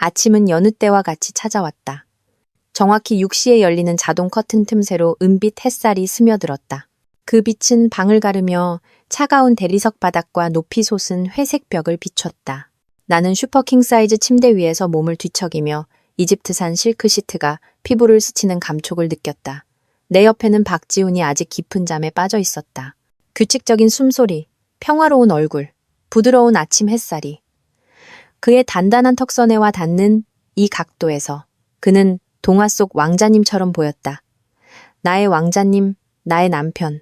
아침은 여느 때와 같이 찾아왔다. 정확히 6시에 열리는 자동 커튼 틈새로 은빛 햇살이 스며들었다. 그 빛은 방을 가르며 차가운 대리석 바닥과 높이 솟은 회색 벽을 비췄다. 나는 슈퍼킹 사이즈 침대 위에서 몸을 뒤척이며 이집트산 실크 시트가 피부를 스치는 감촉을 느꼈다. 내 옆에는 박지훈이 아직 깊은 잠에 빠져 있었다. 규칙적인 숨소리, 평화로운 얼굴, 부드러운 아침 햇살이. 그의 단단한 턱선에와 닿는 이 각도에서 그는 동화 속 왕자님처럼 보였다. 나의 왕자님, 나의 남편.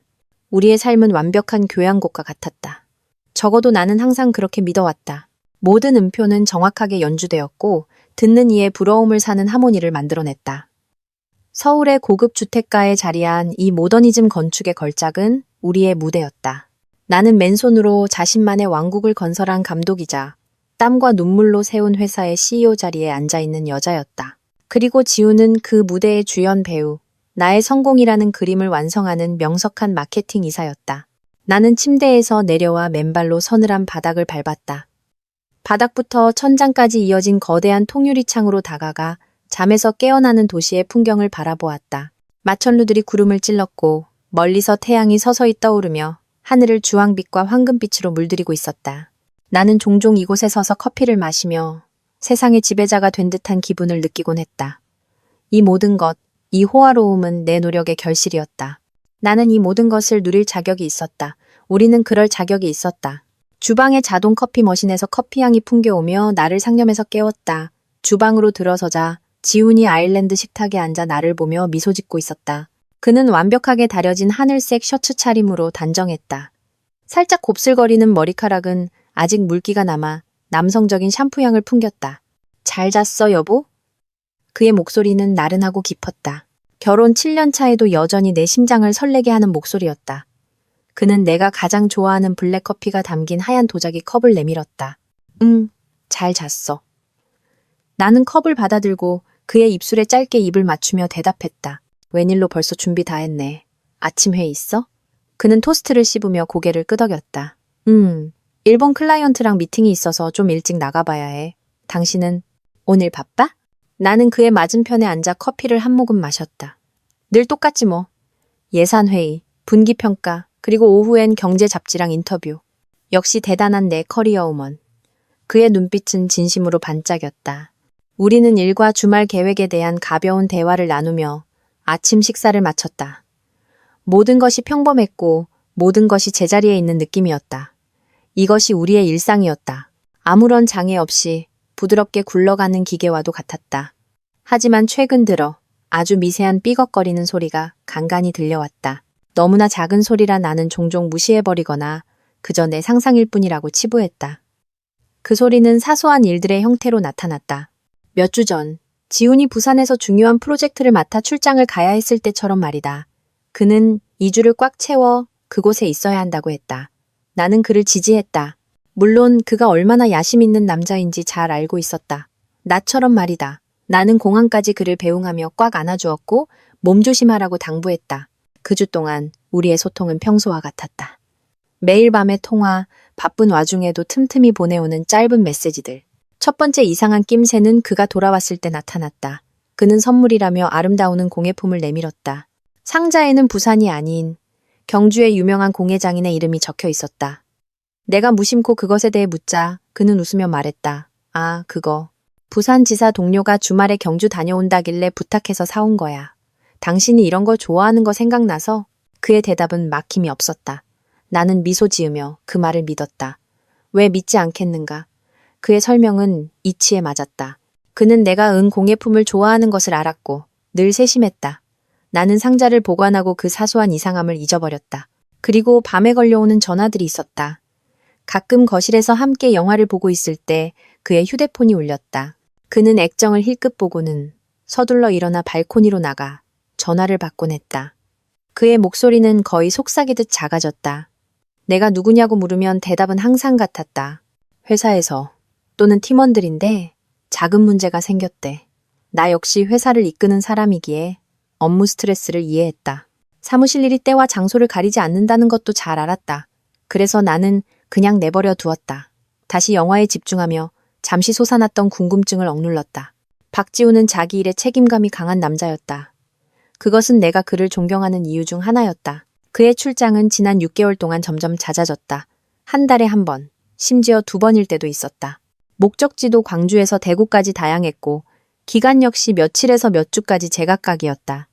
우리의 삶은 완벽한 교향곡과 같았다. 적어도 나는 항상 그렇게 믿어왔다. 모든 음표는 정확하게 연주되었고 듣는 이의 부러움을 사는 하모니를 만들어냈다. 서울의 고급 주택가에 자리한 이 모더니즘 건축의 걸작은 우리의 무대였다. 나는 맨손으로 자신만의 왕국을 건설한 감독이자 땀과 눈물로 세운 회사의 CEO 자리에 앉아있는 여자였다. 그리고 지우는 그 무대의 주연 배우, 나의 성공이라는 그림을 완성하는 명석한 마케팅 이사였다. 나는 침대에서 내려와 맨발로 서늘한 바닥을 밟았다. 바닥부터 천장까지 이어진 거대한 통유리창으로 다가가 잠에서 깨어나는 도시의 풍경을 바라보았다. 마천루들이 구름을 찔렀고 멀리서 태양이 서서히 떠오르며 하늘을 주황빛과 황금빛으로 물들이고 있었다. 나는 종종 이곳에 서서 커피를 마시며 세상의 지배자가 된 듯한 기분을 느끼곤 했다. 이 모든 것, 이 호화로움은 내 노력의 결실이었다. 나는 이 모든 것을 누릴 자격이 있었다. 우리는 그럴 자격이 있었다. 주방의 자동 커피 머신에서 커피향이 풍겨오며 나를 상념해서 깨웠다. 주방으로 들어서자 지훈이 아일랜드 식탁에 앉아 나를 보며 미소 짓고 있었다. 그는 완벽하게 다려진 하늘색 셔츠 차림으로 단정했다. 살짝 곱슬거리는 머리카락은 아직 물기가 남아 남성적인 샴푸향을 풍겼다. 잘 잤어, 여보? 그의 목소리는 나른하고 깊었다. 결혼 7년 차에도 여전히 내 심장을 설레게 하는 목소리였다. 그는 내가 가장 좋아하는 블랙커피가 담긴 하얀 도자기 컵을 내밀었다. 잘 잤어. 나는 컵을 받아들고 그의 입술에 짧게 입을 맞추며 대답했다. 웬일로 벌써 준비 다 했네. 아침 회의 있어? 그는 토스트를 씹으며 고개를 끄덕였다. 일본 클라이언트랑 미팅이 있어서 좀 일찍 나가봐야 해. 당신은 오늘 바빠? 나는 그의 맞은편에 앉아 커피를 한 모금 마셨다. 늘 똑같지 뭐. 예산회의, 분기평가, 그리고 오후엔 경제 잡지랑 인터뷰. 역시 대단한 내 커리어 우먼. 그의 눈빛은 진심으로 반짝였다. 우리는 일과 주말 계획에 대한 가벼운 대화를 나누며 아침 식사를 마쳤다. 모든 것이 평범했고 모든 것이 제자리에 있는 느낌이었다. 이것이 우리의 일상이었다. 아무런 장애 없이 부드럽게 굴러가는 기계와도 같았다. 하지만 최근 들어 아주 미세한 삐걱거리는 소리가 간간히 들려왔다. 너무나 작은 소리라 나는 종종 무시해버리거나 그저 내 상상일 뿐이라고 치부했다. 그 소리는 사소한 일들의 형태로 나타났다. 몇 주 전, 지훈이 부산에서 중요한 프로젝트를 맡아 출장을 가야 했을 때처럼 말이다. 그는 2주를 꽉 채워 그곳에 있어야 한다고 했다. 나는 그를 지지했다. 물론 그가 얼마나 야심 있는 남자인지 잘 알고 있었다. 나처럼 말이다. 나는 공항까지 그를 배웅하며 꽉 안아주었고 몸조심하라고 당부했다. 그 주 동안 우리의 소통은 평소와 같았다. 매일 밤의 통화, 바쁜 와중에도 틈틈이 보내오는 짧은 메시지들. 첫 번째 이상한 낌새는 그가 돌아왔을 때 나타났다. 그는 선물이라며 아름다운 공예품을 내밀었다. 상자에는 부산이 아닌 경주의 유명한 공예장인의 이름이 적혀 있었다. 내가 무심코 그것에 대해 묻자 그는 웃으며 말했다. 아, 그거. 부산지사 동료가 주말에 경주 다녀온다길래 부탁해서 사온 거야. 당신이 이런 걸 좋아하는 거 생각나서? 그의 대답은 막힘이 없었다. 나는 미소 지으며 그 말을 믿었다. 왜 믿지 않겠는가? 그의 설명은 이치에 맞았다. 그는 내가 공예품을 좋아하는 것을 알았고 늘 세심했다. 나는 상자를 보관하고 그 사소한 이상함을 잊어버렸다. 그리고 밤에 걸려오는 전화들이 있었다. 가끔 거실에서 함께 영화를 보고 있을 때 그의 휴대폰이 울렸다. 그는 액정을 힐끗 보고는 서둘러 일어나 발코니로 나가 전화를 받곤 했다. 그의 목소리는 거의 속삭이듯 작아졌다. 내가 누구냐고 물으면 대답은 항상 같았다. 회사에서 또는 팀원들인데 작은 문제가 생겼대. 나 역시 회사를 이끄는 사람이기에 업무 스트레스를 이해했다. 사무실 일이 때와 장소를 가리지 않는다는 것도 잘 알았다. 그래서 나는 그냥 내버려 두었다. 다시 영화에 집중하며 잠시 솟아났던 궁금증을 억눌렀다. 박지우는 자기 일에 책임감이 강한 남자였다. 그것은 내가 그를 존경하는 이유 중 하나였다. 그의 출장은 지난 6개월 동안 점점 잦아졌다. 한 달에 한 번, 심지어 2번일 때도 있었다. 목적지도 광주에서 대구까지 다양했고 기간 역시 며칠에서 몇 주까지 제각각이었다.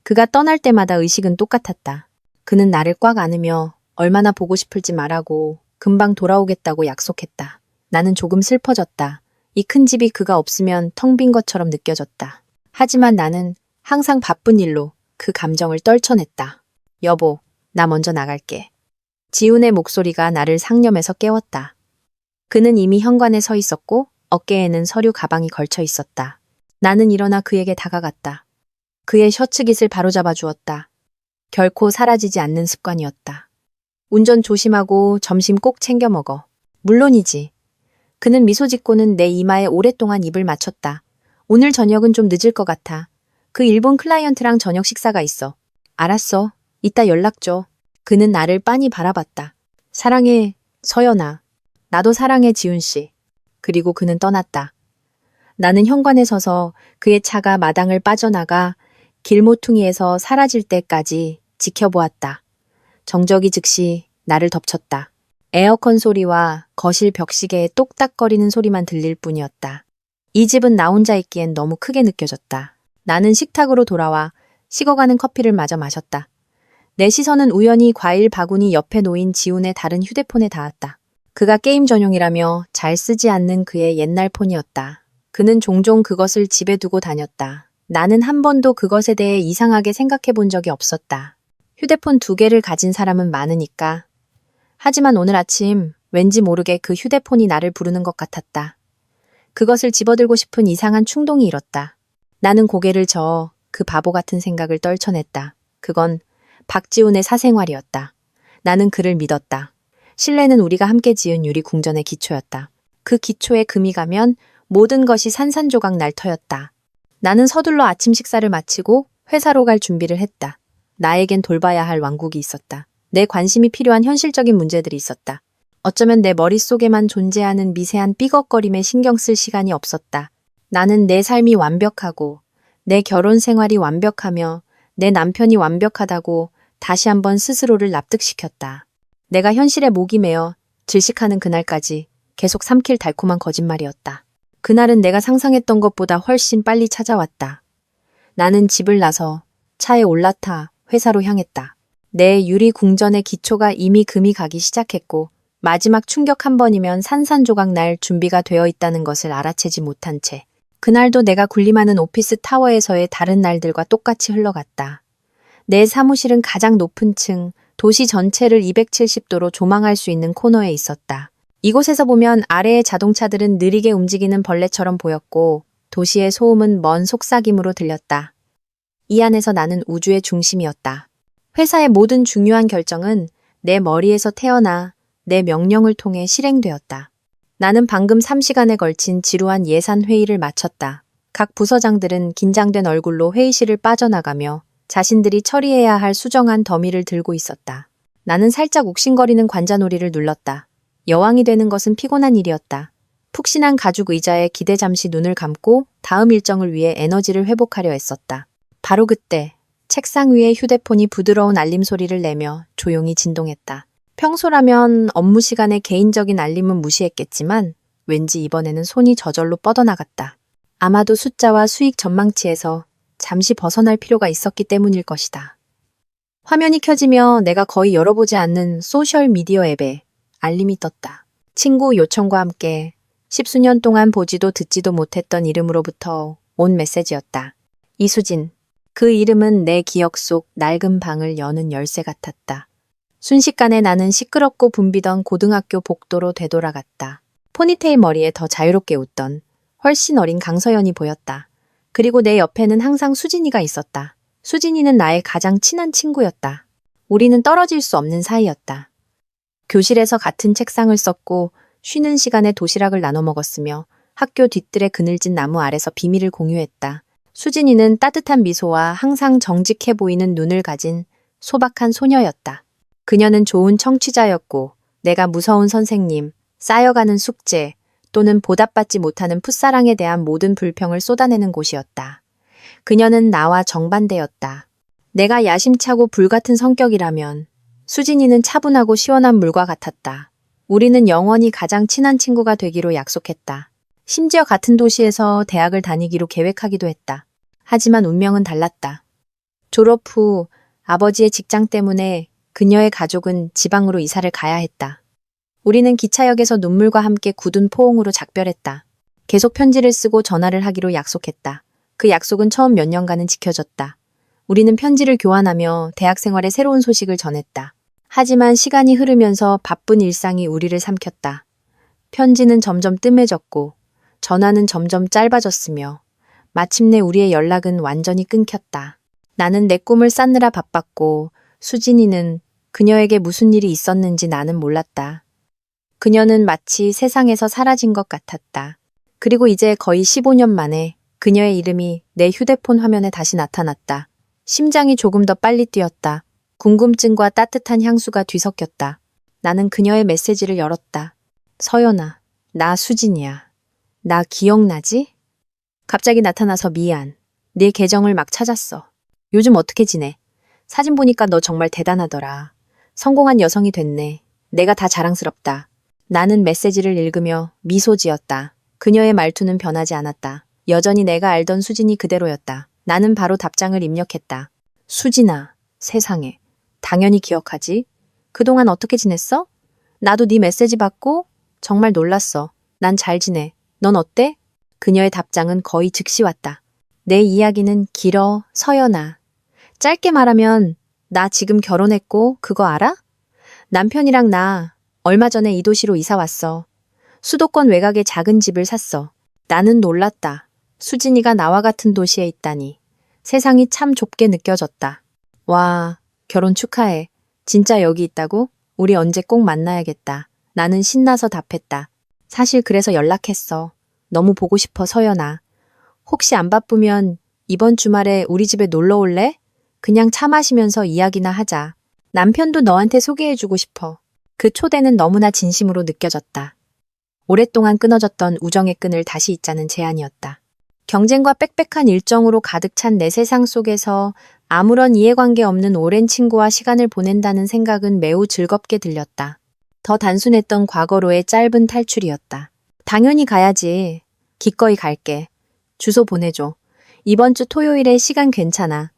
그가 떠날 때마다 의식은 똑같았다. 그는 나를 꽉 안으며 얼마나 보고 싶을지 말하고 금방 돌아오겠다고 약속했다. 나는 조금 슬퍼졌다. 이 큰 집이 그가 없으면 텅 빈 것처럼 느껴졌다. 하지만 나는 항상 바쁜 일로 그 감정을 떨쳐냈다. 여보, 나 먼저 나갈게. 지훈의 목소리가 나를 상념에서 깨웠다. 그는 이미 현관에 서 있었고 어깨에는 서류 가방이 걸쳐 있었다. 나는 일어나 그에게 다가갔다. 그의 셔츠깃을 바로잡아 주었다. 결코 사라지지 않는 습관이었다. 운전 조심하고 점심 꼭 챙겨 먹어. 물론이지. 그는 미소 짓고는 내 이마에 오랫동안 입을 맞췄다. 오늘 저녁은 좀 늦을 것 같아. 그 일본 클라이언트랑 저녁 식사가 있어. 알았어. 이따 연락 줘. 그는 나를 빤히 바라봤다. 사랑해, 서연아. 나도 사랑해, 지훈씨. 그리고 그는 떠났다. 나는 현관에 서서 그의 차가 마당을 빠져나가 길모퉁이에서 사라질 때까지 지켜보았다. 정적이 즉시 나를 덮쳤다. 에어컨 소리와 거실 벽시계의 똑딱거리는 소리만 들릴 뿐이었다. 이 집은 나 혼자 있기엔 너무 크게 느껴졌다. 나는 식탁으로 돌아와 식어가는 커피를 마저 마셨다. 내 시선은 우연히 과일 바구니 옆에 놓인 지훈의 다른 휴대폰에 닿았다. 그가 게임 전용이라며 잘 쓰지 않는 그의 옛날 폰이었다. 그는 종종 그것을 집에 두고 다녔다. 나는 한 번도 그것에 대해 이상하게 생각해 본 적이 없었다. 휴대폰 2개를 가진 사람은 많으니까. 하지만 오늘 아침 왠지 모르게 그 휴대폰이 나를 부르는 것 같았다. 그것을 집어들고 싶은 이상한 충동이 일었다. 나는 고개를 저어 그 바보 같은 생각을 떨쳐냈다. 그건 박지훈의 사생활이었다. 나는 그를 믿었다. 신뢰는 우리가 함께 지은 유리 궁전의 기초였다. 그 기초에 금이 가면 모든 것이 산산조각 날 터였다. 나는 서둘러 아침 식사를 마치고 회사로 갈 준비를 했다. 나에겐 돌봐야 할 왕국이 있었다. 내 관심이 필요한 현실적인 문제들이 있었다. 어쩌면 내 머릿속에만 존재하는 미세한 삐걱거림에 신경 쓸 시간이 없었다. 나는 내 삶이 완벽하고 내 결혼 생활이 완벽하며 내 남편이 완벽하다고 다시 한번 스스로를 납득시켰다. 내가 현실에 목이 메어 질식하는 그날까지 계속 삼킬 달콤한 거짓말이었다. 그날은 내가 상상했던 것보다 훨씬 빨리 찾아왔다. 나는 집을 나서 차에 올라타 회사로 향했다. 내 유리 궁전의 기초가 이미 금이 가기 시작했고 마지막 충격 한 번이면 산산조각 날 준비가 되어 있다는 것을 알아채지 못한 채 그날도 내가 군림하는 오피스 타워에서의 다른 날들과 똑같이 흘러갔다. 내 사무실은 가장 높은 층, 도시 전체를 270도로 조망할 수 있는 코너에 있었다. 이곳에서 보면 아래의 자동차들은 느리게 움직이는 벌레처럼 보였고 도시의 소음은 먼 속삭임으로 들렸다. 이 안에서 나는 우주의 중심이었다. 회사의 모든 중요한 결정은 내 머리에서 태어나 내 명령을 통해 실행되었다. 나는 방금 3시간에 걸친 지루한 예산 회의를 마쳤다. 각 부서장들은 긴장된 얼굴로 회의실을 빠져나가며 자신들이 처리해야 할 수정한 더미를 들고 있었다. 나는 살짝 욱신거리는 관자놀이를 눌렀다. 여왕이 되는 것은 피곤한 일이었다. 푹신한 가죽 의자에 기대 잠시 눈을 감고 다음 일정을 위해 에너지를 회복하려 했었다. 바로 그때 책상 위에 휴대폰이 부드러운 알림 소리를 내며 조용히 진동했다. 평소라면 업무 시간에 개인적인 알림은 무시했겠지만 왠지 이번에는 손이 저절로 뻗어나갔다. 아마도 숫자와 수익 전망치에서 잠시 벗어날 필요가 있었기 때문일 것이다. 화면이 켜지며 내가 거의 열어보지 않는 소셜미디어 앱에 알림이 떴다. 친구 요청과 함께 10수년 동안 보지도 듣지도 못했던 이름으로부터 온 메시지였다. 이수진. 그 이름은 내 기억 속 낡은 방을 여는 열쇠 같았다. 순식간에 나는 시끄럽고 붐비던 고등학교 복도로 되돌아갔다. 포니테일 머리에 더 자유롭게 웃던 훨씬 어린 강서연이 보였다. 그리고 내 옆에는 항상 수진이가 있었다. 수진이는 나의 가장 친한 친구였다. 우리는 떨어질 수 없는 사이였다. 교실에서 같은 책상을 썼고 쉬는 시간에 도시락을 나눠 먹었으며 학교 뒤뜰의 그늘진 나무 아래서 비밀을 공유했다. 수진이는 따뜻한 미소와 항상 정직해 보이는 눈을 가진 소박한 소녀였다. 그녀는 좋은 청취자였고 내가 무서운 선생님, 쌓여가는 숙제, 또는 보답받지 못하는 풋사랑에 대한 모든 불평을 쏟아내는 곳이었다. 그녀는 나와 정반대였다. 내가 야심차고 불같은 성격이라면 수진이는 차분하고 시원한 물과 같았다. 우리는 영원히 가장 친한 친구가 되기로 약속했다. 심지어 같은 도시에서 대학을 다니기로 계획하기도 했다. 하지만 운명은 달랐다. 졸업 후 아버지의 직장 때문에 그녀의 가족은 지방으로 이사를 가야 했다. 우리는 기차역에서 눈물과 함께 굳은 포옹으로 작별했다. 계속 편지를 쓰고 전화를 하기로 약속했다. 그 약속은 처음 몇 년간은 지켜졌다. 우리는 편지를 교환하며 대학 생활의 새로운 소식을 전했다. 하지만 시간이 흐르면서 바쁜 일상이 우리를 삼켰다. 편지는 점점 뜸해졌고 전화는 점점 짧아졌으며 마침내 우리의 연락은 완전히 끊겼다. 나는 내 꿈을 쌓느라 바빴고 수진이는 그녀에게 무슨 일이 있었는지 나는 몰랐다. 그녀는 마치 세상에서 사라진 것 같았다. 그리고 이제 거의 15년 만에 그녀의 이름이 내 휴대폰 화면에 다시 나타났다. 심장이 조금 더 빨리 뛰었다. 궁금증과 따뜻한 향수가 뒤섞였다. 나는 그녀의 메시지를 열었다. 서연아, 나 수진이야. 나 기억나지? 갑자기 나타나서 미안. 네 계정을 막 찾았어. 요즘 어떻게 지내? 사진 보니까 너 정말 대단하더라. 성공한 여성이 됐네. 내가 다 자랑스럽다. 나는 메시지를 읽으며 미소 지었다. 그녀의 말투는 변하지 않았다. 여전히 내가 알던 수진이 그대로였다. 나는 바로 답장을 입력했다. 수진아, 세상에. 당연히 기억하지? 그동안 어떻게 지냈어? 나도 네 메시지 받고 정말 놀랐어. 난 잘 지내. 넌 어때? 그녀의 답장은 거의 즉시 왔다. 내 이야기는 길어, 서연아. 짧게 말하면 나 지금 결혼했고 그거 알아? 남편이랑 나 얼마 전에 이 도시로 이사 왔어. 수도권 외곽에 작은 집을 샀어. 나는 놀랐다. 수진이가 나와 같은 도시에 있다니. 세상이 참 좁게 느껴졌다. 와, 결혼 축하해. 진짜 여기 있다고? 우리 언제 꼭 만나야겠다. 나는 신나서 답했다. 사실 그래서 연락했어. 너무 보고 싶어, 서연아. 혹시 안 바쁘면 이번 주말에 우리 집에 놀러 올래? 그냥 차 마시면서 이야기나 하자. 남편도 너한테 소개해주고 싶어. 그 초대는 너무나 진심으로 느껴졌다. 오랫동안 끊어졌던 우정의 끈을 다시 잇자는 제안이었다. 경쟁과 빽빽한 일정으로 가득 찬 내 세상 속에서 아무런 이해관계 없는 오랜 친구와 시간을 보낸다는 생각은 매우 즐겁게 들렸다. 더 단순했던 과거로의 짧은 탈출이었다. 당연히 가야지. 기꺼이 갈게. 주소 보내줘. 이번 주 토요일에 시간 괜찮아.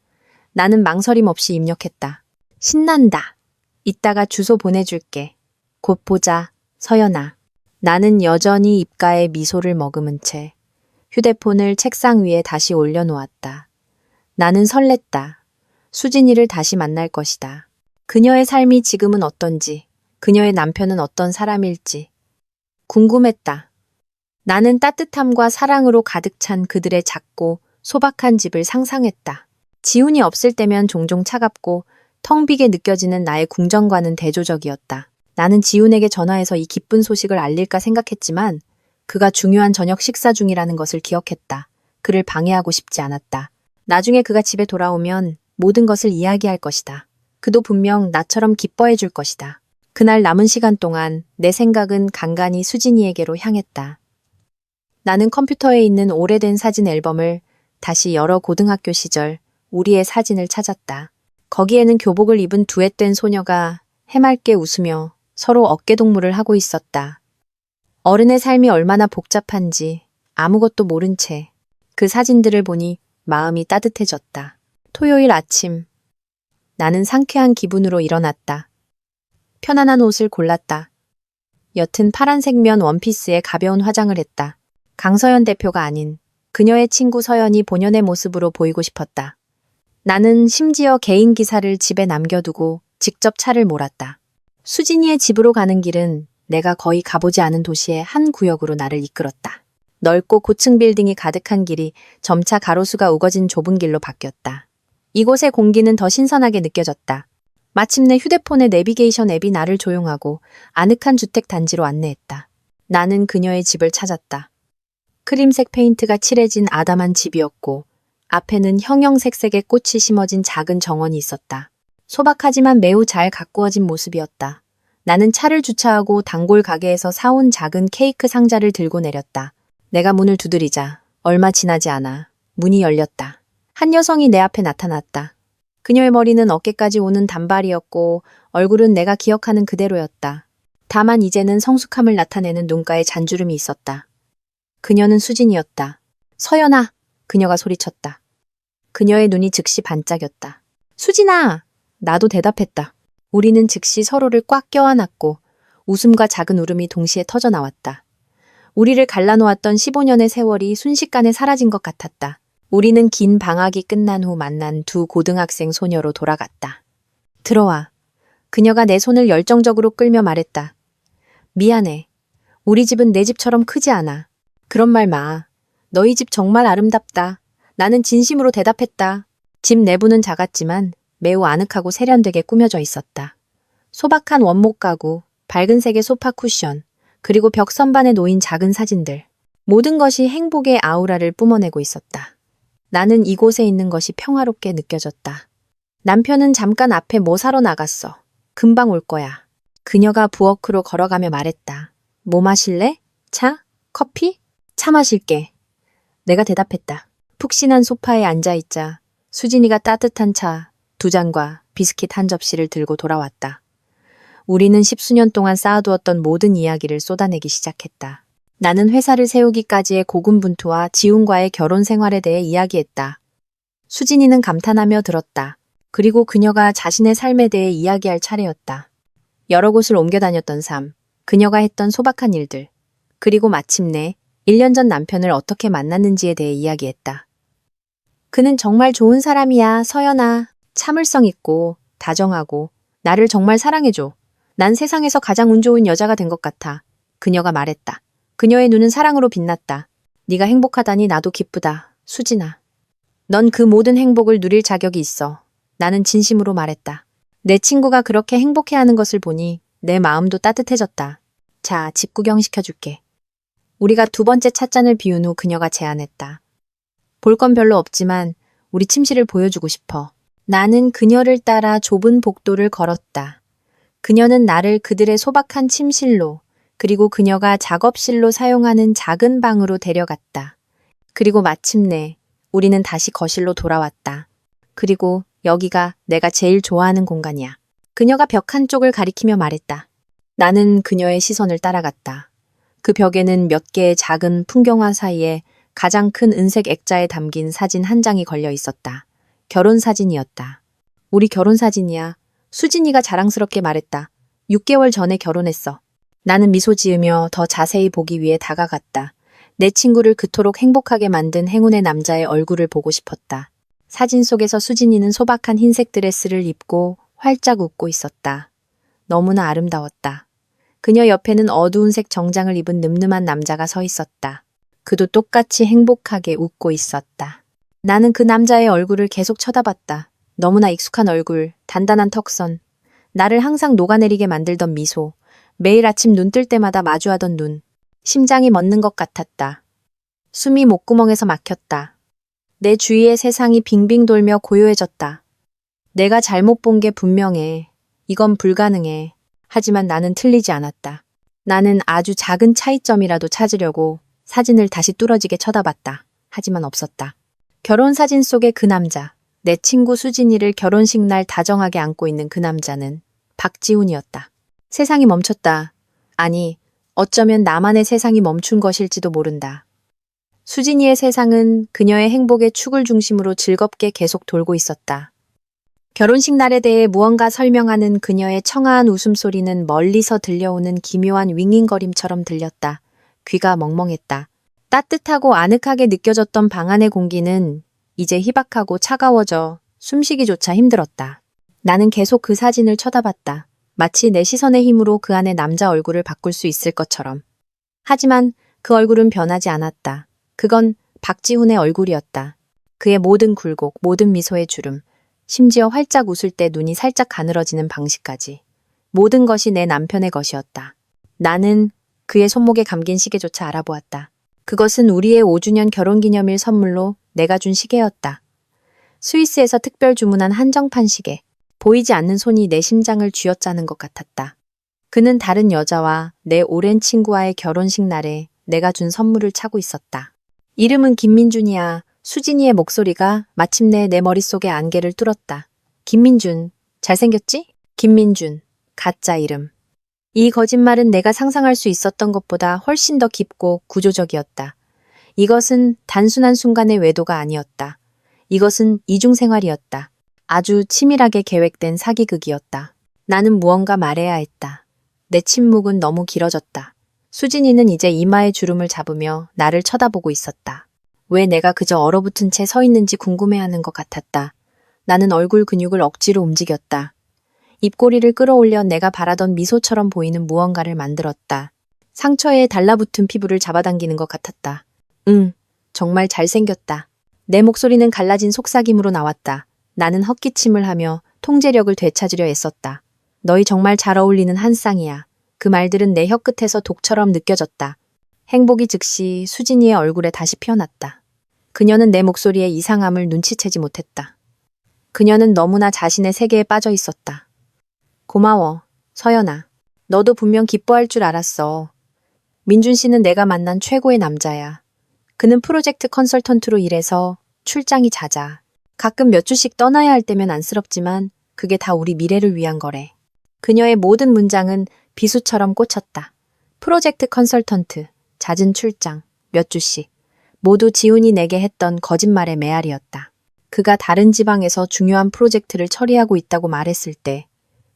나는 망설임 없이 입력했다. 신난다. 이따가 주소 보내줄게. 곧 보자, 서연아. 나는 여전히 입가에 미소를 머금은 채 휴대폰을 책상 위에 다시 올려놓았다. 나는 설렜다. 수진이를 다시 만날 것이다. 그녀의 삶이 지금은 어떤지, 그녀의 남편은 어떤 사람일지 궁금했다. 나는 따뜻함과 사랑으로 가득 찬 그들의 작고 소박한 집을 상상했다. 지훈이 없을 때면 종종 차갑고 텅 비게 느껴지는 나의 궁정과는 대조적이었다. 나는 지훈에게 전화해서 이 기쁜 소식을 알릴까 생각했지만 그가 중요한 저녁 식사 중이라는 것을 기억했다. 그를 방해하고 싶지 않았다. 나중에 그가 집에 돌아오면 모든 것을 이야기할 것이다. 그도 분명 나처럼 기뻐해 줄 것이다. 그날 남은 시간 동안 내 생각은 간간히 수진이에게로 향했다. 나는 컴퓨터에 있는 오래된 사진 앨범을 다시 열어 고등학교 시절 우리의 사진을 찾았다. 거기에는 교복을 입은 두엣된 소녀가 해맑게 웃으며 서로 어깨동무를 하고 있었다. 어른의 삶이 얼마나 복잡한지 아무것도 모른 채 그 사진들을 보니 마음이 따뜻해졌다. 토요일 아침, 나는 상쾌한 기분으로 일어났다. 편안한 옷을 골랐다. 옅은 파란색 면 원피스에 가벼운 화장을 했다. 강서연 대표가 아닌 그녀의 친구 서연이 본연의 모습으로 보이고 싶었다. 나는 심지어 개인 기사를 집에 남겨두고 직접 차를 몰았다. 수진이의 집으로 가는 길은 내가 거의 가보지 않은 도시의 한 구역으로 나를 이끌었다. 넓고 고층 빌딩이 가득한 길이 점차 가로수가 우거진 좁은 길로 바뀌었다. 이곳의 공기는 더 신선하게 느껴졌다. 마침내 휴대폰의 내비게이션 앱이 나를 조용하고 아늑한 주택 단지로 안내했다. 나는 그녀의 집을 찾았다. 크림색 페인트가 칠해진 아담한 집이었고 앞에는 형형색색의 꽃이 심어진 작은 정원이 있었다. 소박하지만 매우 잘 가꾸어진 모습이었다. 나는 차를 주차하고 단골 가게에서 사온 작은 케이크 상자를 들고 내렸다. 내가 문을 두드리자 얼마 지나지 않아 문이 열렸다. 한 여성이 내 앞에 나타났다. 그녀의 머리는 어깨까지 오는 단발이었고 얼굴은 내가 기억하는 그대로였다. 다만 이제는 성숙함을 나타내는 눈가에 잔주름이 있었다. 그녀는 수진이었다. 서연아! 그녀가 소리쳤다. 그녀의 눈이 즉시 반짝였다. 수진아! 나도 대답했다. 우리는 즉시 서로를 꽉 껴안았고 웃음과 작은 울음이 동시에 터져나왔다. 우리를 갈라놓았던 15년의 세월이 순식간에 사라진 것 같았다. 우리는 긴 방학이 끝난 후 만난 두 고등학생 소녀로 돌아갔다. 들어와. 그녀가 내 손을 열정적으로 끌며 말했다. 미안해. 우리 집은 내 집처럼 크지 않아. 그런 말 마. 너희 집 정말 아름답다. 나는 진심으로 대답했다. 집 내부는 작았지만 매우 아늑하고 세련되게 꾸며져 있었다. 소박한 원목 가구, 밝은 색의 소파 쿠션, 그리고 벽 선반에 놓인 작은 사진들. 모든 것이 행복의 아우라를 뿜어내고 있었다. 나는 이곳에 있는 것이 평화롭게 느껴졌다. 남편은 잠깐 앞에 뭐 사러 나갔어. 금방 올 거야. 그녀가 부엌으로 걸어가며 말했다. 뭐 마실래? 차? 커피? 차 마실게. 내가 대답했다. 푹신한 소파에 앉아있자 수진이가 따뜻한 차 2잔과 비스킷 한 접시를 들고 돌아왔다. 우리는 10수년 동안 쌓아두었던 모든 이야기를 쏟아내기 시작했다. 나는 회사를 세우기까지의 고군분투와 지훈과의 결혼 생활에 대해 이야기했다. 수진이는 감탄하며 들었다. 그리고 그녀가 자신의 삶에 대해 이야기할 차례였다. 여러 곳을 옮겨 다녔던 삶, 그녀가 했던 소박한 일들, 그리고 마침내 1년 전 남편을 어떻게 만났는지에 대해 이야기했다. 그는 정말 좋은 사람이야, 서연아. 참을성 있고 다정하고 나를 정말 사랑해줘. 난 세상에서 가장 운 좋은 여자가 된 것 같아. 그녀가 말했다. 그녀의 눈은 사랑으로 빛났다. 네가 행복하다니 나도 기쁘다. 수진아. 넌 그 모든 행복을 누릴 자격이 있어. 나는 진심으로 말했다. 내 친구가 그렇게 행복해하는 것을 보니 내 마음도 따뜻해졌다. 자, 집 구경시켜줄게. 우리가 2번째 찻잔을 비운 후 그녀가 제안했다. 볼 건 별로 없지만 우리 침실을 보여주고 싶어. 나는 그녀를 따라 좁은 복도를 걸었다. 그녀는 나를 그들의 소박한 침실로, 그리고 그녀가 작업실로 사용하는 작은 방으로 데려갔다. 그리고 마침내 우리는 다시 거실로 돌아왔다. 그리고 여기가 내가 제일 좋아하는 공간이야. 그녀가 벽 한쪽을 가리키며 말했다. 나는 그녀의 시선을 따라갔다. 그 벽에는 몇 개의 작은 풍경화 사이에 가장 큰 은색 액자에 담긴 사진 한 장이 걸려 있었다. 결혼 사진이었다. 우리 결혼 사진이야. 수진이가 자랑스럽게 말했다. 6개월 전에 결혼했어. 나는 미소 지으며 더 자세히 보기 위해 다가갔다. 내 친구를 그토록 행복하게 만든 행운의 남자의 얼굴을 보고 싶었다. 사진 속에서 수진이는 소박한 흰색 드레스를 입고 활짝 웃고 있었다. 너무나 아름다웠다. 그녀 옆에는 어두운 색 정장을 입은 늠름한 남자가 서 있었다. 그도 똑같이 행복하게 웃고 있었다. 나는 그 남자의 얼굴을 계속 쳐다봤다. 너무나 익숙한 얼굴, 단단한 턱선, 나를 항상 녹아내리게 만들던 미소, 매일 아침 눈 뜰 때마다 마주하던 눈, 심장이 멎는 것 같았다. 숨이 목구멍에서 막혔다. 내 주위의 세상이 빙빙 돌며 고요해졌다. 내가 잘못 본 게 분명해. 이건 불가능해. 하지만 나는 틀리지 않았다. 나는 아주 작은 차이점이라도 찾으려고 사진을 다시 뚫어지게 쳐다봤다. 하지만 없었다. 결혼 사진 속의 그 남자, 내 친구 수진이를 결혼식 날 다정하게 안고 있는 그 남자는 박지훈이었다. 세상이 멈췄다. 아니, 어쩌면 나만의 세상이 멈춘 것일지도 모른다. 수진이의 세상은 그녀의 행복의 축을 중심으로 즐겁게 계속 돌고 있었다. 결혼식 날에 대해 무언가 설명하는 그녀의 청아한 웃음소리는 멀리서 들려오는 기묘한 윙윙거림처럼 들렸다. 귀가 멍멍했다. 따뜻하고 아늑하게 느껴졌던 방 안의 공기는 이제 희박하고 차가워져 숨쉬기조차 힘들었다. 나는 계속 그 사진을 쳐다봤다. 마치 내 시선의 힘으로 그 안의 남자 얼굴을 바꿀 수 있을 것처럼. 하지만 그 얼굴은 변하지 않았다. 그건 박지훈의 얼굴이었다. 그의 모든 굴곡, 모든 미소의 주름, 심지어 활짝 웃을 때 눈이 살짝 가늘어지는 방식까지. 모든 것이 내 남편의 것이었다. 나는 그의 손목에 감긴 시계조차 알아보았다. 그것은 우리의 5주년 결혼기념일 선물로 내가 준 시계였다. 스위스에서 특별 주문한 한정판 시계. 보이지 않는 손이 내 심장을 쥐어짜는 것 같았다. 그는 다른 여자와 내 오랜 친구와의 결혼식 날에 내가 준 선물을 차고 있었다. 이름은 김민준이야. 수진이의 목소리가 마침내 내 머릿속의 안개를 뚫었다. 김민준, 잘생겼지? 김민준, 가짜 이름. 이 거짓말은 내가 상상할 수 있었던 것보다 훨씬 더 깊고 구조적이었다. 이것은 단순한 순간의 외도가 아니었다. 이것은 이중생활이었다. 아주 치밀하게 계획된 사기극이었다. 나는 무언가 말해야 했다. 내 침묵은 너무 길어졌다. 수진이는 이제 이마에 주름을 잡으며 나를 쳐다보고 있었다. 왜 내가 그저 얼어붙은 채 서 있는지 궁금해하는 것 같았다. 나는 얼굴 근육을 억지로 움직였다. 입꼬리를 끌어올려 내가 바라던 미소처럼 보이는 무언가를 만들었다. 상처에 달라붙은 피부를 잡아당기는 것 같았다. 응, 정말 잘생겼다. 내 목소리는 갈라진 속삭임으로 나왔다. 나는 헛기침을 하며 통제력을 되찾으려 애썼다. 너희 정말 잘 어울리는 한 쌍이야. 그 말들은 내 혀끝에서 독처럼 느껴졌다. 행복이 즉시 수진이의 얼굴에 다시 피어났다. 그녀는 내 목소리의 이상함을 눈치채지 못했다. 그녀는 너무나 자신의 세계에 빠져 있었다. 고마워, 서연아. 너도 분명 기뻐할 줄 알았어. 민준 씨는 내가 만난 최고의 남자야. 그는 프로젝트 컨설턴트로 일해서 출장이 잦아. 가끔 몇 주씩 떠나야 할 때면 안쓰럽지만 그게 다 우리 미래를 위한 거래. 그녀의 모든 문장은 비수처럼 꽂혔다. 프로젝트 컨설턴트, 잦은 출장, 몇 주씩. 모두 지훈이 내게 했던 거짓말의 메아리였다. 그가 다른 지방에서 중요한 프로젝트를 처리하고 있다고 말했을 때